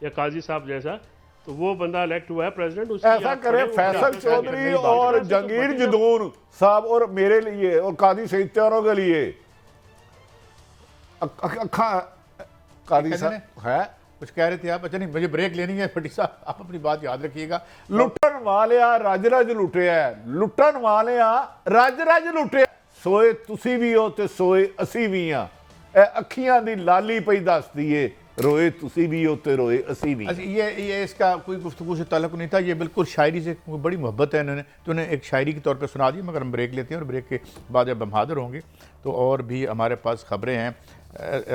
D: या काजी साहब जैसा, तो वो बंदा इलेक्ट हुआ है प्रेसिडेंट।
C: ऐसा करें फैसल चौधरी और जहांगीर जदून साहब और मेरे लिए और कादी सईद त्यारों के लिए कादी साहब है
A: कुछ कह रहे थे आप? अच्छा नहीं, मुझे ब्रेक लेनी है भट्टी साहब, आप अपनी बात याद रखिएगा।
C: लुटन वाले रज रज लुटे है, लुटन वाले रज रज लुटे, सोए तुसी भी हो ते सोए असी भी हाँ, अखियां दी लाली पई दसदी है, रोए तुसी भी हो ते रोए असी भी।
A: अच्छा, ये इसका कोई गुफ्तगू से ताल्लुक नहीं था, ये बिल्कुल शायरी से बड़ी मोहब्बत है इन्होंने, तो उन्हें एक शायरी के तौर पे सुना दी। मगर हम ब्रेक लेते हैं और ब्रेक के बाद जब हम हाजिर होंगे तो और भी हमारे पास खबरें हैं।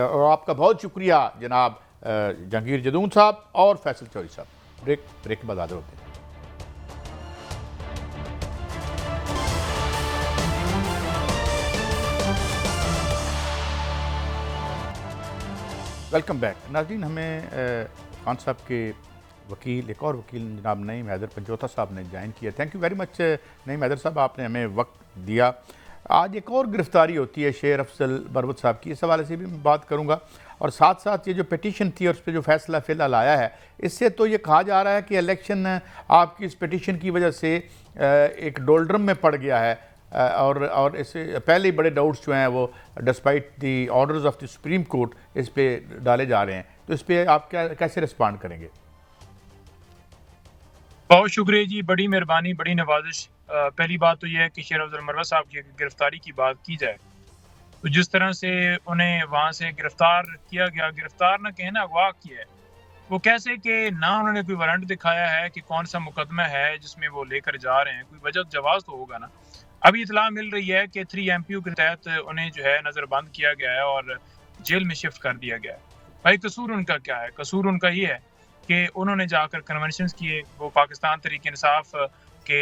A: और आपका बहुत शुक्रिया जनाब जहांगीर जदून साहब और फैसल चौधरी साहब। ब्रेक के बाद हाजिर होते हैं। वेलकम बैक नाज़रीन। हमें खान साहब के वकील, एक और वकील जनाब नईम हैदर पंजोता साहब ने ज्वाइन किया। Thank you very much Naeem Haider साहब, आपने हमें वक्त दिया। आज एक और गिरफ्तारी होती है शेर अफजल मरवत साहब की, इस हवाले से भी मैं बात करूँगा। और साथ साथ ये जो पिटीशन थी और उस पर जो फैसला फ़िलहाल आया है, इससे तो ये कहा जा रहा है कि इलेक्शन आपकी इस पिटीशन की वजह से एक डोल्ड्रम में पड़ गया है। और इससे पहले ही बड़े डाउट्स जो हैं वो despite the orders of the supreme court इस पे डाले जा रहे हैं। तो इस पे आप कैसे रिस्पॉन्ड करेंगे?
E: बहुत शुक्रिया जी, बड़ी मेहरबानी, बड़ी नवाजिश। पहली बात तो यह है कि शेर अफजल मरवत साहब की गिरफ्तारी की बात की जाए तो जिस तरह से उन्हें वहाँ से गिरफ्तार किया गया, गिरफ्तार ना कहें ना अगवा किया है, वो कैसे कि ना उन्होंने कोई वारंट दिखाया है कि कौन सा मुकदमा है जिसमें वो लेकर जा रहे हैं, कोई वजह जवाब तो होगा ना। अभी इतला मिल रही है कि 3 MPU के तहत उन्हें जो है नज़रबंद किया गया है और जेल में शिफ्ट कर दिया गया है। भाई कसूर उनका क्या है? कसूर उनका ये है कि उन्होंने जाकर कन्वेंशंस किए, वो पाकिस्तान तहरीक इंसाफ के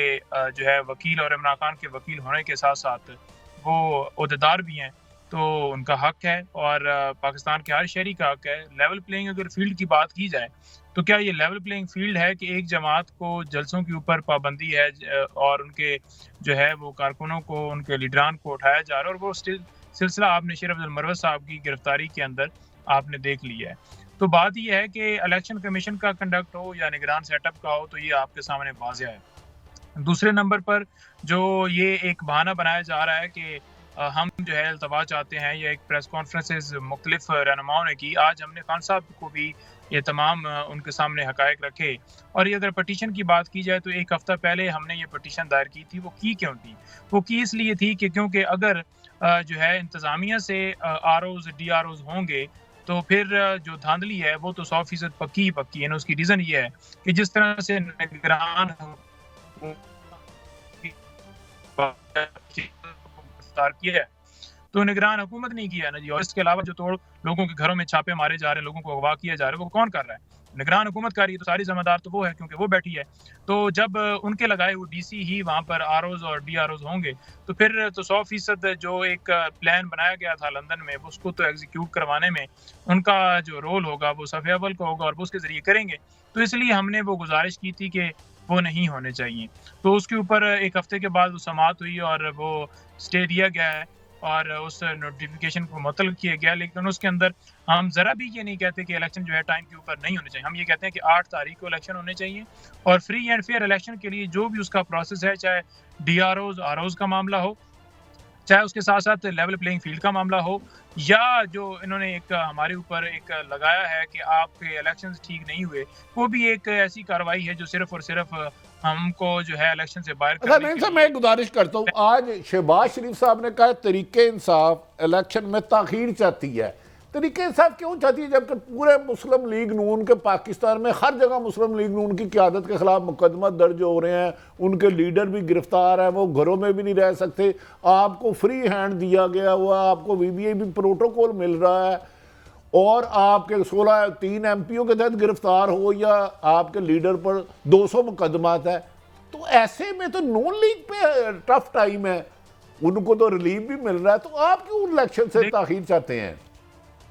E: जो है वकील और इमरान खान के वकील होने के साथ साथ वो ओहदेदार भी हैं, तो उनका हक है और पाकिस्तान के हर शहरी का हक है। लेवल प्लेइंग अगर फील्ड की बात की जाए तो क्या ये लेवल प्लेइंग फील्ड है कि एक जमात को जलसों के ऊपर पाबंदी है और उनके जो है वो कारकुनों को, उनके लीडरान को उठाया जा रहा है, और वो सिलसिला आपने शेर अफजल मरवत साहब की गिरफ्तारी के अंदर आपने देख लिया है। तो बात यह है कि इलेक्शन कमीशन का कंडक्ट हो या निगरान सेटअप का हो, तो ये आपके सामने वाज़ेह है। दूसरे नंबर पर जो ये एक बहाना बनाया जा रहा है कि हम जो है इल्तवा चाहते हैं, या एक प्रेस कॉन्फ्रेंसेस मुख्तलिफ रहनुमाओं ने की, आज हमने खान साहब को भी ये तमाम उनके सामने हकायक रखे। और ये अगर पटिशन की बात की जाए तो 1 हफ्ता पहले हमने ये पटिशन दायर की थी। वो की क्यों थी? वो की इसलिए थी कि क्योंकि अगर जो है इंतज़ामिया से ROs DROs होंगे तो फिर जो धांधली है वो तो 100% पक्की ही पक्की है। उसकी रीज़न ये है कि जिस तरह से निगरान किया है तो निगरान हुकूमत नहीं किया ना जी। और इसके अलावा जो तोड़ लोगों के घरों में छापे मारे जा रहे हैं, लोगों को अगवा किया जा रहा है, वो कौन कर रहा है? निगरान हुकूमत कर रही है। तो सारी जिम्मेदार तो वो है क्योंकि वो बैठी है। तो जब उनके लगाए हुए DC ही वहाँ पर ROs और DROs होंगे तो फिर तो 100% जो एक प्लान बनाया गया था लंदन में, उसको तो एग्जीक्यूट करवाने में उनका जो रोल होगा वो सफ़े अव्वल का होगा और वो उसके ज़रिए करेंगे। तो इसलिए हमने वो गुजारिश की थी कि वो नहीं होने चाहिए। तो उसके ऊपर 1 हफ्ते के बाद वो समाअत हुई और वो स्टे दिया गया है और उस नोटिफिकेशन को मुअत्तल किया गया। लेकिन उसके अंदर हम ज़रा भी ये नहीं कहते कि इलेक्शन जो है टाइम के ऊपर नहीं होने चाहिए। हम ये कहते हैं कि 8 तारीख को इलेक्शन होने चाहिए और फ्री एंड फेयर इलेक्शन के लिए जो भी उसका प्रोसेस है, चाहे DROs ROs का मामला हो, चाहे उसके साथ साथ लेवल प्लेइंग फील्ड का मामला हो, या जो इन्होंने एक हमारे ऊपर एक लगाया है कि आपके इलेक्शंस ठीक नहीं हुए, वो भी एक ऐसी कार्रवाई है जो सिर्फ और सिर्फ हमको जो है इलेक्शन से बाहर
C: अच्छा नहीं सर, मैं गुजारिश करता हूँ, आज शहबाज शरीफ साहब ने कहा तरीके इंसाफ इलेक्शन में ताखीर चाहती है। तरीके इंसाफ क्यों चाहती है जबकि पूरे मुस्लिम लीग नून के पाकिस्तान में हर जगह मुस्लिम लीग नून की क़यादत के खिलाफ मुकदमा दर्ज हो रहे हैं, उनके लीडर भी गिरफ्तार हैं, वो घरों में भी नहीं रह सकते, आपको फ्री हैंड दिया गया हुआ, आपको वीवीआईपी प्रोटोकॉल मिल रहा है, और आपके 3 एमपीओ के तहत गिरफ्तार हो या आपके लीडर पर 200 मुकदमात है। तो ऐसे में तो नॉन लीग पे टफ टाइम है, उनको तो रिलीफ भी मिल रहा है, तो आप क्यों इलेक्शन से ताखीर चाहते हैं?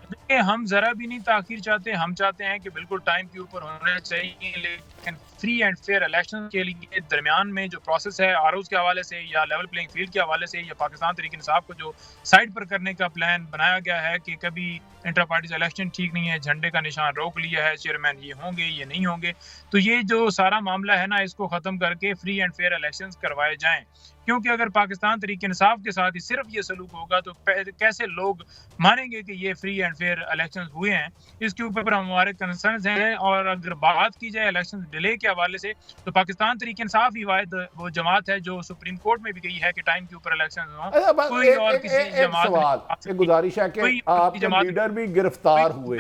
E: देखिए, हम जरा भी नहीं ताखीर चाहते, हम चाहते हैं कि बिल्कुल टाइम के ऊपर होना चाहिए, लेकिन फ्री एंड फेयर इलेक्शन के लिए दरमियान में जो प्रोसेस है आरओज के हवाले से या लेवल प्लेइंग फील्ड के हवाले से या पाकिस्तान तरीके इंसाफ को जो साइड पर करने का प्लान बनाया गया है कि कभी इंटर पार्टीज इलेक्शन ठीक नहीं है, झंडे का निशान रोक लिया है, चेयरमैन ये होंगे ये नहीं होंगे, तो ये जो सारा मामला है ना, इसको ख़त्म करके फ्री एंड फेयर इलेक्शंस करवाए जाएं। क्योंकि अगर पाकिस्तान तरीके इंसाफ के साथ ही सिर्फ ये सलूक होगा तो कैसे लोग मानेंगे कि ये फ्री एंड फेयर इलेक्शंस हुए हैं। इसके ऊपर हमारे कंसर्न्स हैं। और अगर बात की जाए इलेक्शन डिले के हवाले से, तो पाकिस्तान तरीके इंसाफ ही वाहिद वो जमात है जो सुप्रीम कोर्ट में भी गई है कि टाइम के ऊपर इलेक्शन हो। कोई और किसी जमात
C: से गुजारिश है कि आपके लीडर भी गिरफ्तार हुए,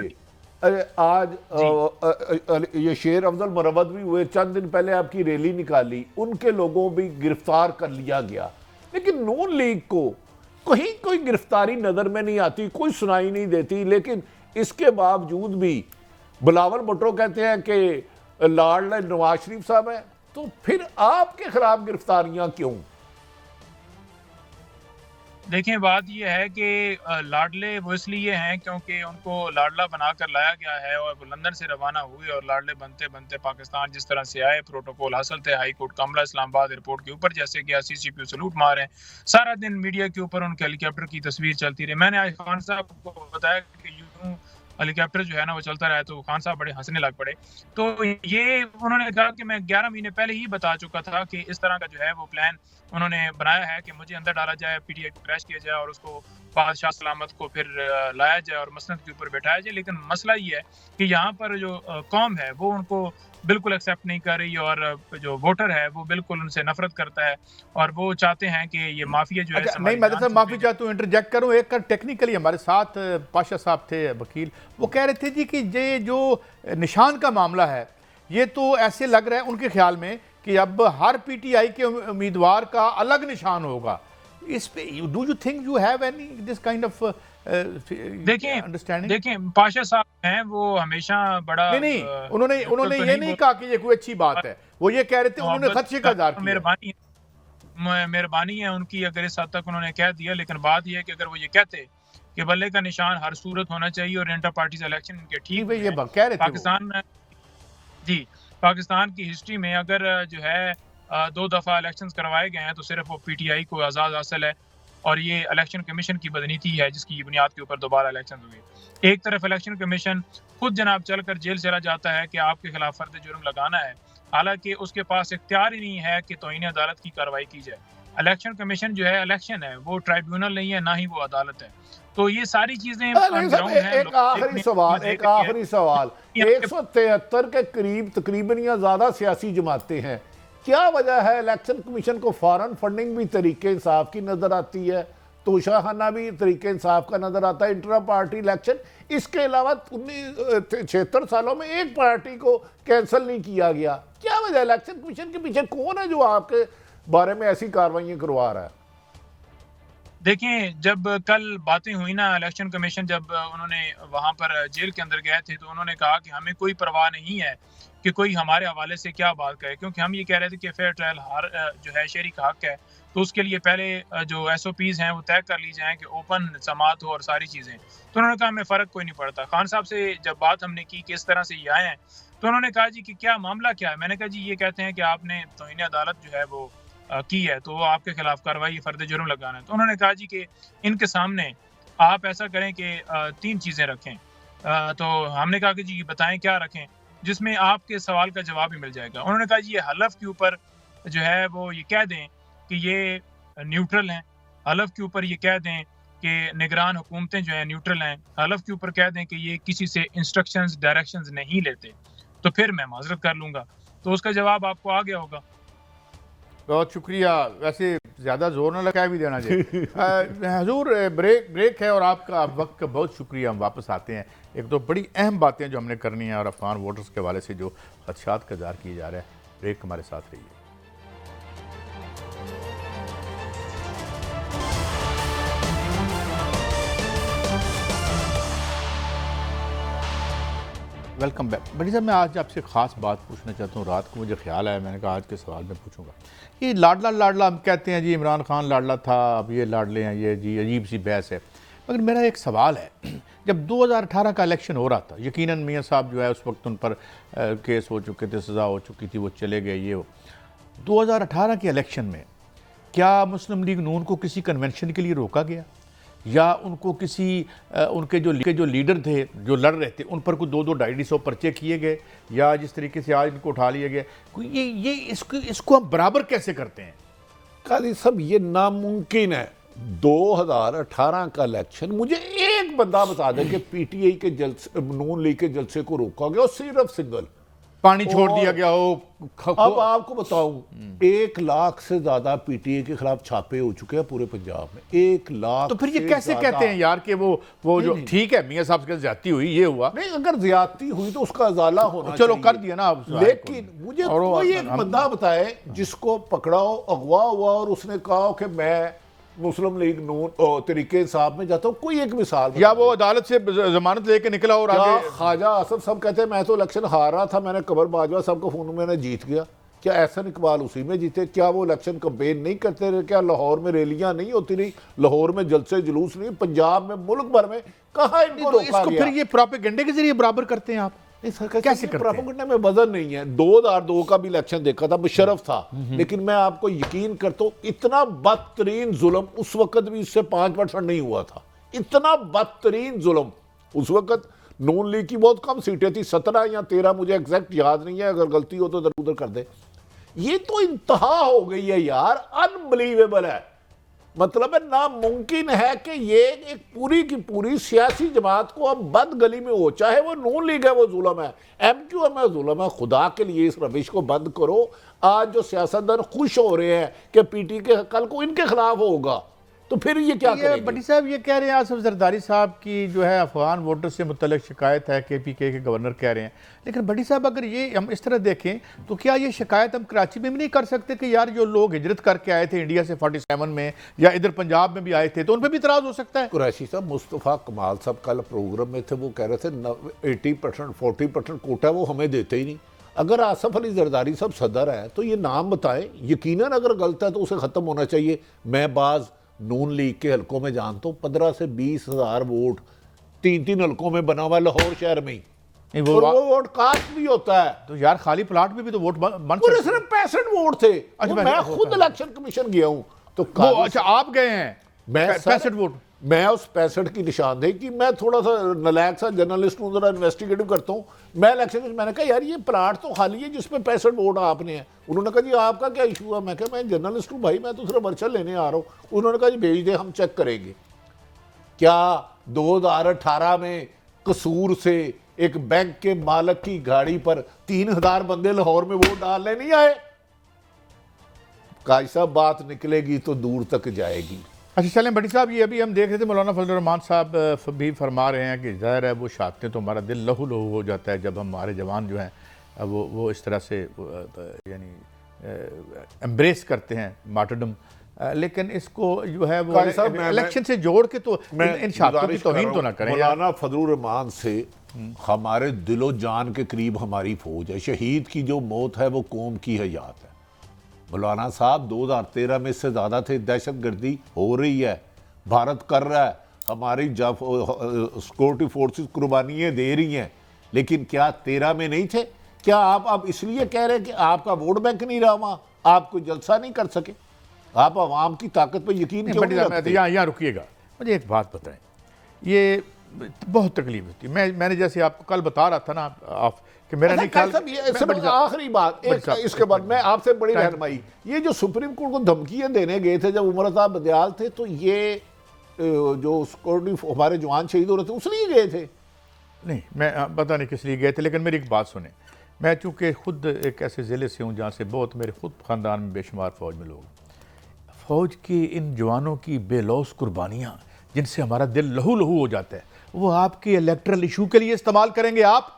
C: आज ये शेर अफजल मुरवत भी हुए, चंद दिन पहले आपकी रैली निकाली, उनके लोगों भी गिरफ्तार कर लिया गया, लेकिन नून लीग को कहीं कोई गिरफ्तारी नजर में नहीं आती, कोई सुनाई नहीं देती। लेकिन इसके बावजूद भी बिलावल भुट्टो कहते हैं कि लाडला नवाज शरीफ साहब है, तो फिर आपके खिलाफ गिरफ्तारियां क्यों?
E: देखें, बात यह है कि लाडले वो इसलिए हैं क्योंकि उनको लाडला बनाकर लाया गया है और वो लंदन से रवाना हुए और लाडले बनते बनते पाकिस्तान जिस तरह से आए, प्रोटोकॉल हासिल थे, हाई कोर्ट कमरा इस्लामाबाद एयरपोर्ट के ऊपर जैसे कि सीसीपीओ सलूट मारे, सारा दिन मीडिया के ऊपर उनके हेलीकॉप्टर की तस्वीर चलती रही। मैंने आज खान साहब को बताया कि यूं हेलीकॉप्टर जो है ना वो चलता रहा, तो खान साहब बड़े हंसने लग पड़े। तो ये उन्होंने कहा कि मैं 11 महीने पहले ही बता चुका था कि इस तरह का जो है वो प्लान उन्होंने बनाया है कि मुझे अंदर डाला जाए, पीटीआई को क्रैश किया जाए और उसको बादशाह सलामत को फिर लाया जाए और मसनद के ऊपर बैठाया जाए। लेकिन मसला ये है कि यहाँ पर जो कौम है वो उनको बिल्कुल एक्सेप्ट नहीं कर रही और जो वोटर है वो बिल्कुल उनसे नफरत करता है और वो चाहते हैं कि ये माफिया जो है
A: नहीं, मैं तो माफी चाहता हूँ, इंटरजेक्ट करूँ। एक टेक्निकली हमारे साथ पाशा साहब थे वकील, वो कह रहे थे जी कि ये जो निशान का मामला है ये तो ऐसे लग रहा है उनके ख्याल में कि अब हर पीटीआई के उम्मीदवार का अलग निशान होगा। इस पे do you think you have any this kind of understanding?
E: देखें, पाशा साहब हैं वो हमेशा बड़ा
A: नहीं, उन्होंने ये नहीं कहा कि ये कोई अच्छी बात है, वो ये कह रहे थे उन्होंने खदशे का इज़हार किया।
E: मेहरबानी है उनकी अगर इस हद तक उन्होंने कह दिया, लेकिन बात यह है कि अगर वो ये कहते कि बल्ले का निशान हर सूरत होना चाहिए और इंटर पार्टीज इलेक्शन के ठीक
A: ये कह रहे थे
E: पाकिस्तान में, जी पाकिस्तान की हिस्ट्री में अगर जो है 2 दफ़ा इलेक्शंस करवाए गए हैं तो सिर्फ वो पीटीआई को आज़ाद हासिल है और ये इलेक्शन कमीशन की बदनीति है जिसकी बुनियाद के ऊपर दोबारा इलेक्शन हुए। एक तरफ इलेक्शन कमीशन खुद जनाब चलकर जेल चला जाता है कि आपके खिलाफ फर्द जुर्म लगाना है, हालांकि उसके पास इख्तियार ही नहीं है कि तौहीन अदालत की कार्रवाई की जाए। इलेक्शन कमीशन जो है इलेक्शन है, वो ट्राइब्यूनल नहीं है, ना ही वो अदालत है। तो ये सारी चीजें
C: एक आखिरी सवाल 173 के करीब तकरीबन या ज्यादा सियासी जमातें हैं, क्या वजह है इलेक्शन कमीशन को फॉरेन फंडिंग भी तरीके इंसाफ की नजर आती है, तोशाखाना भी तरीके इंसाफ का नजर आता है, इंट्रा पार्टी इलेक्शन, इसके अलावा 76 सालों में एक पार्टी को कैंसिल नहीं किया गया, क्या वजह? इलेक्शन कमीशन के पीछे कौन है जो आपके बारे में ऐसी कार्रवाई करवा रहा है?
E: देखें, जब कल बातें हुई ना, इलेक्शन कमीशन जब उन्होंने वहां पर जेल के अंदर गए थे तो उन्होंने कहा कि हमें कोई परवाह नहीं है कि कोई हमारे हवाले से क्या बात करे, क्योंकि हम ये कह रहे थे कि फेयर ट्रायल हर जो है शहरी का हक है, तो उसके लिए पहले जो SOPs हैं वो तय कर ली जाएं कि ओपन समात हो और सारी चीज़ें। तो उन्होंने कहा हमें फ़र्क कोई नहीं पड़ता। खान साहब से जब बात हमने की कि इस तरह से ये आए हैं तो उन्होंने कहा जी कि क्या मामला क्या है। मैंने कहा जी ये कहते हैं कि आपने तौहीन अदालत जो है वो की है तो वो आपके खिलाफ कार्रवाई फर्द जुर्म लगाना है। तो उन्होंने कहा जी कि इनके सामने आप ऐसा करें कि 3 चीज़ें रखें। तो हमने कहा कि जी बताएं क्या रखें जिसमें आपके सवाल का जवाब ही मिल जाएगा। उन्होंने कहा जी ये हलफ के ऊपर जो है वो ये कह दें कि ये न्यूट्रल हैं, हलफ के ऊपर ये कह दें कि निगरान हुकूमतें जो हैं न्यूट्रल हैं, हलफ के ऊपर कह दें कि ये किसी से इंस्ट्रक्शंस डायरेक्शंस नहीं लेते, तो फिर मैं माजरत कर लूँगा। तो उसका जवाब आपको आ गया होगा।
A: बहुत शुक्रिया। वैसे ज़्यादा जोर ना लगा भी देना चाहिए। हजूर ब्रेक है और आपका वक्त का बहुत शुक्रिया। हम वापस आते हैं। एक तो बड़ी अहम बातें जो हमने करनी है और अफगान वोटर्स के हवाले से जो खदशात का इज़हार किया जा रहा है। ब्रेक हमारे साथ रहिए। Welcome back. बड़ी साहब, मैं आज आपसे ख़ास बात पूछना चाहता हूँ। रात को मुझे ख्याल आया, मैंने कहा आज के सवाल में पूछूंगा। ये लाडला हम कहते हैं जी, इमरान खान लाडला था, अब ये लाडले हैं, ये जी अजीब सी बहस है। मगर मेरा एक सवाल है, जब 2018 का इलेक्शन हो रहा था, यकीनन मियाँ साहब जो है उस वक्त उन पर केस हो चुके थे, सज़ा हो चुकी थी, वो चले गए। ये 2018 के इलेक्शन में क्या मुस्लिम लीग नून को किसी कन्वेंशन के लिए रोका गया, या उनको किसी उनके जो लीडर थे जो लड़ रहे थे उन पर कोई 200-250 पर्चे किए गए, या जिस तरीके से आज इनको उठा लिया गया? ये इसको हम बराबर कैसे करते हैं?
C: काजी साहब, ये नामुमकिन है। 2018 का इलेक्शन, मुझे एक बंदा बता दे कि पीटीआई के जलसे, नून लीग के जलसे को रोका गया और सिर्फ सिंगल
A: पानी छोड़ दिया गया हो।
C: अब आपको बताऊं, 1 लाख से ज्यादा पीटीए के खिलाफ छापे हो चुके हैं पूरे पंजाब में। 1 लाख।
A: तो फिर ये कैसे कहते हैं यार कि वो जो ठीक है मियां साहब से ज्यादती हुई, ये हुआ
C: नहीं, अगर ज्यादती हुई तो उसका अजाला होना
A: चलो
C: चाहिए।
A: कर दिया ना।
C: लेकिन मुझे कोई एक बंदा बताए जिसको पकड़ा हो, अगवा हुआ और उसने कहा कि मैं मुस्लिम लीग नून तरीके इंसाफ में जाता हूँ, कोई एक मिसाल,
A: या वो अदालत से जमानत लेके निकला और आगे
C: ख्वाजा आसफ साहब कहते हैं मैं तो इलेक्शन हार रहा था, मैंने कमर बाजवा साहब को फोन मैंने जीत गया। क्या एहसन इकबाल उसी में जीते? क्या वो इलेक्शन कैंपेन नहीं करते रहे? क्या लाहौर में रैलियां नहीं होती रही? लाहौर में जलसे जुलूस नहीं? पंजाब में, मुल्क भर में कहाँ इनको रोका गया?
A: फिर ये प्रोपेगेंडे के जरिए बराबर करते हैं आप?
C: कैसे प्रोपेगेंडा में वजन नहीं है। 2002 का भी इलेक्शन देखा था, मुशर्रफ था, लेकिन मैं आपको यकीन करता हूं इतना बदतरीन जुल्म उस वक्त भी इससे 5% नहीं हुआ था। इतना बदतरीन जुल्म उस वक्त। नून लीग की बहुत कम सीटें थी, 17 या 13, मुझे एग्जैक्ट याद नहीं है, अगर गलती हो तो इधर उधर कर दे। ये तो इंतहा हो गई है यार, अनबिलीवेबल है। मतलब है नामुमकिन है कि ये एक पूरी की पूरी सियासी जमात को अब बदगली में हो, चाहे वो नून लीग है वो जुल्म है, MQM है जुल्म है। खुदा के लिए इस रविश को बंद करो। आज जो सियासतदान खुश हो रहे हैं कि पीटी के कल को इनके खिलाफ होगा, तो फिर ये क्या करेंगे?
A: भट्टी साहब ये कह रहे हैं, आसिफ जरदारी साहब की जो है अफगान वोटर से मुतल्लिक शिकायत है, KPK के गवर्नर कह रहे हैं। लेकिन भट्टी साहब अगर ये हम इस तरह देखें तो क्या ये शिकायत हम कराची में भी नहीं कर सकते कि यार जो लोग हिजरत करके आए थे इंडिया से 47 में, या इधर पंजाब में भी आए थे, तो उन पर भी इतराज़ हो सकता है?
C: कुरैशी साहब, मुस्तफ़ा कमाल साहब कल प्रोग्राम में थे, वो कह रहे थे 80% 40% कोटा वो हमें देते ही नहीं। अगर आसफ अली जरदारी साहब सदर है तो ये नाम बताएं, यकीनन अगर गलत है तो उसे ख़त्म होना चाहिए। मैं बाज़ नून लीग के हलकों में जानता हूँ 15 से 20 हज़ार वोट 3-3 हलकों में बना हुआ लाहौर शहर में ही, वो वोट कास्ट भी होता है।
A: तो यार खाली प्लाट में भी तो वोट बन
C: पूरे सिर्फ 65 वोट थे। अच्छा, मैं खुद इलेक्शन कमीशन गया हूँ तो
A: अच्छा आप गए हैं?
C: मैं
A: 65 वोट,
C: मैं उस 65 की निशानदेही की, मैं थोड़ा सा नलायक सा जर्नलिस्ट हूँ, जरा इन्वेस्टिगेटिव करता हूँ। मैं इलेक्शन में मैंने कहा यार ये प्लाट तो खाली है जिसमें 65 वोट आपने हैं। उन्होंने कहा जी आपका क्या इशू है? मैं कहा मैं जर्नलिस्ट हूँ भाई, मैं तो सिर्फ पर्चा लेने आ रहा हूँ। उन्होंने कहा जी भेज दे, हम चेक करेंगे। क्या 2018 में कसूर से एक बैंक के मालिक की गाड़ी पर 3000 बंदे लाहौर में वोट डालने नहीं आए? काजी साहब बात निकलेगी तो दूर तक जाएगी।
A: अच्छा चलें भट्टी साहब, ये अभी हम देख रहे थे मौलाना फजल रहमान साहब भी फरमा रहे हैं कि ज़ाहिर है वो शहादतें तो हमारा दिल लहू लहू हो जाता है जब हमारे जवान जो हैं वो इस तरह से यानी एम्ब्रेस करते हैं मार्टरडम। लेकिन इसको जो है वो इलेक्शन से जोड़ के तो इन शहादतों की तौहीन तो ना करें।
C: मौलाना फजल रहमान से हमारे दिलो जान के करीब हमारी फौज है। शहीद की जो मौत है वो कौम की हयात है। मौलाना साहब 2013 में इससे ज़्यादा थे। दहशत गर्दी हो रही है, भारत कर रहा है, हमारी जब सिक्योरिटी फोर्सेस कुर्बानियाँ दे रही हैं, लेकिन क्या 13 में नहीं थे? क्या आप अब इसलिए कह रहे हैं कि आपका वोट बैंक नहीं रहा वहाँ, आप कोई जलसा नहीं कर सके? आप आवाम की ताकत पर यकीन क्यों नहीं रखते?
A: यहाँ रुकिएगा, मुझे एक बात बताएं। ये बहुत तकलीफ होती है। मैंने जैसे आपको कल बता रहा था ना ऑफ कि मेरा
C: अच्छा,
A: निकाल
C: साहब, ये सिर्फ आखिरी बात इसके बाद मैं आपसे बड़ी रहनुमाई, ये जो सुप्रीम कोर्ट को धमकियां देने गए थे जब उमर साहब बदयाल थे, तो ये जो सिक्योरिटी हमारे जवान शहीद हो रहे थे उसलिए गए थे?
A: नहीं, मैं पता नहीं किस लिए गए थे, लेकिन मेरी एक बात सुने। मैं चूँकि खुद एक ऐसे ज़िले से हूँ जहाँ से बहुत मेरे खुद ख़ानदान में बेशुमार फ़ौज में लोग, फ़ौज की इन जवानों की बेलौस कुर्बानियाँ जिनसे हमारा दिल लहू लहू हो जाता है, वो आपके इलेक्ट्रल इशू के लिए इस्तेमाल करेंगे? आप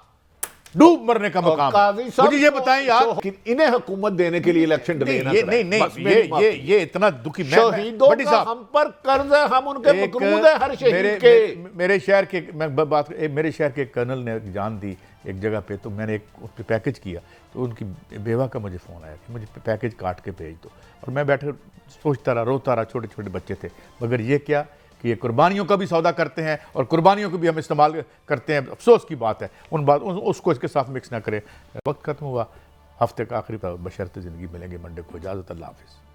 A: डूब मरने का मकाम है। मुझे ये बताएं यार,
C: इन्हें हुकूमत देने के लिए इलेक्शन देना
A: ये इतना दुखी
C: शहीदों का हम पर कर्ज है, हम उनके मकरूद हैं हर शहीद के।
A: मेरे शहर के मेरे शहर के कर्नल ने जान दी एक जगह पे, तो मैंने एक उस पर पैकेज किया, तो उनकी बेवा का मुझे फ़ोन आया कि मुझे पैकेज काट के भेज दो, और मैं बैठे सोचता रहा, रोता रहा। छोटे छोटे बच्चे थे, मगर ये क्या कि ये कुर्बानियों का भी सौदा करते हैं और कुर्बानियों को भी हम इस्तेमाल करते हैं। अफसोस की बात है, उसको इसके साथ मिक्स ना करें। वक्त खत्म हुआ, हफ्ते का आखिरी बशर्ते ज़िंदगी मिलेंगे मंडे को। इजाज़त, अल्लाह हाफ़िज़।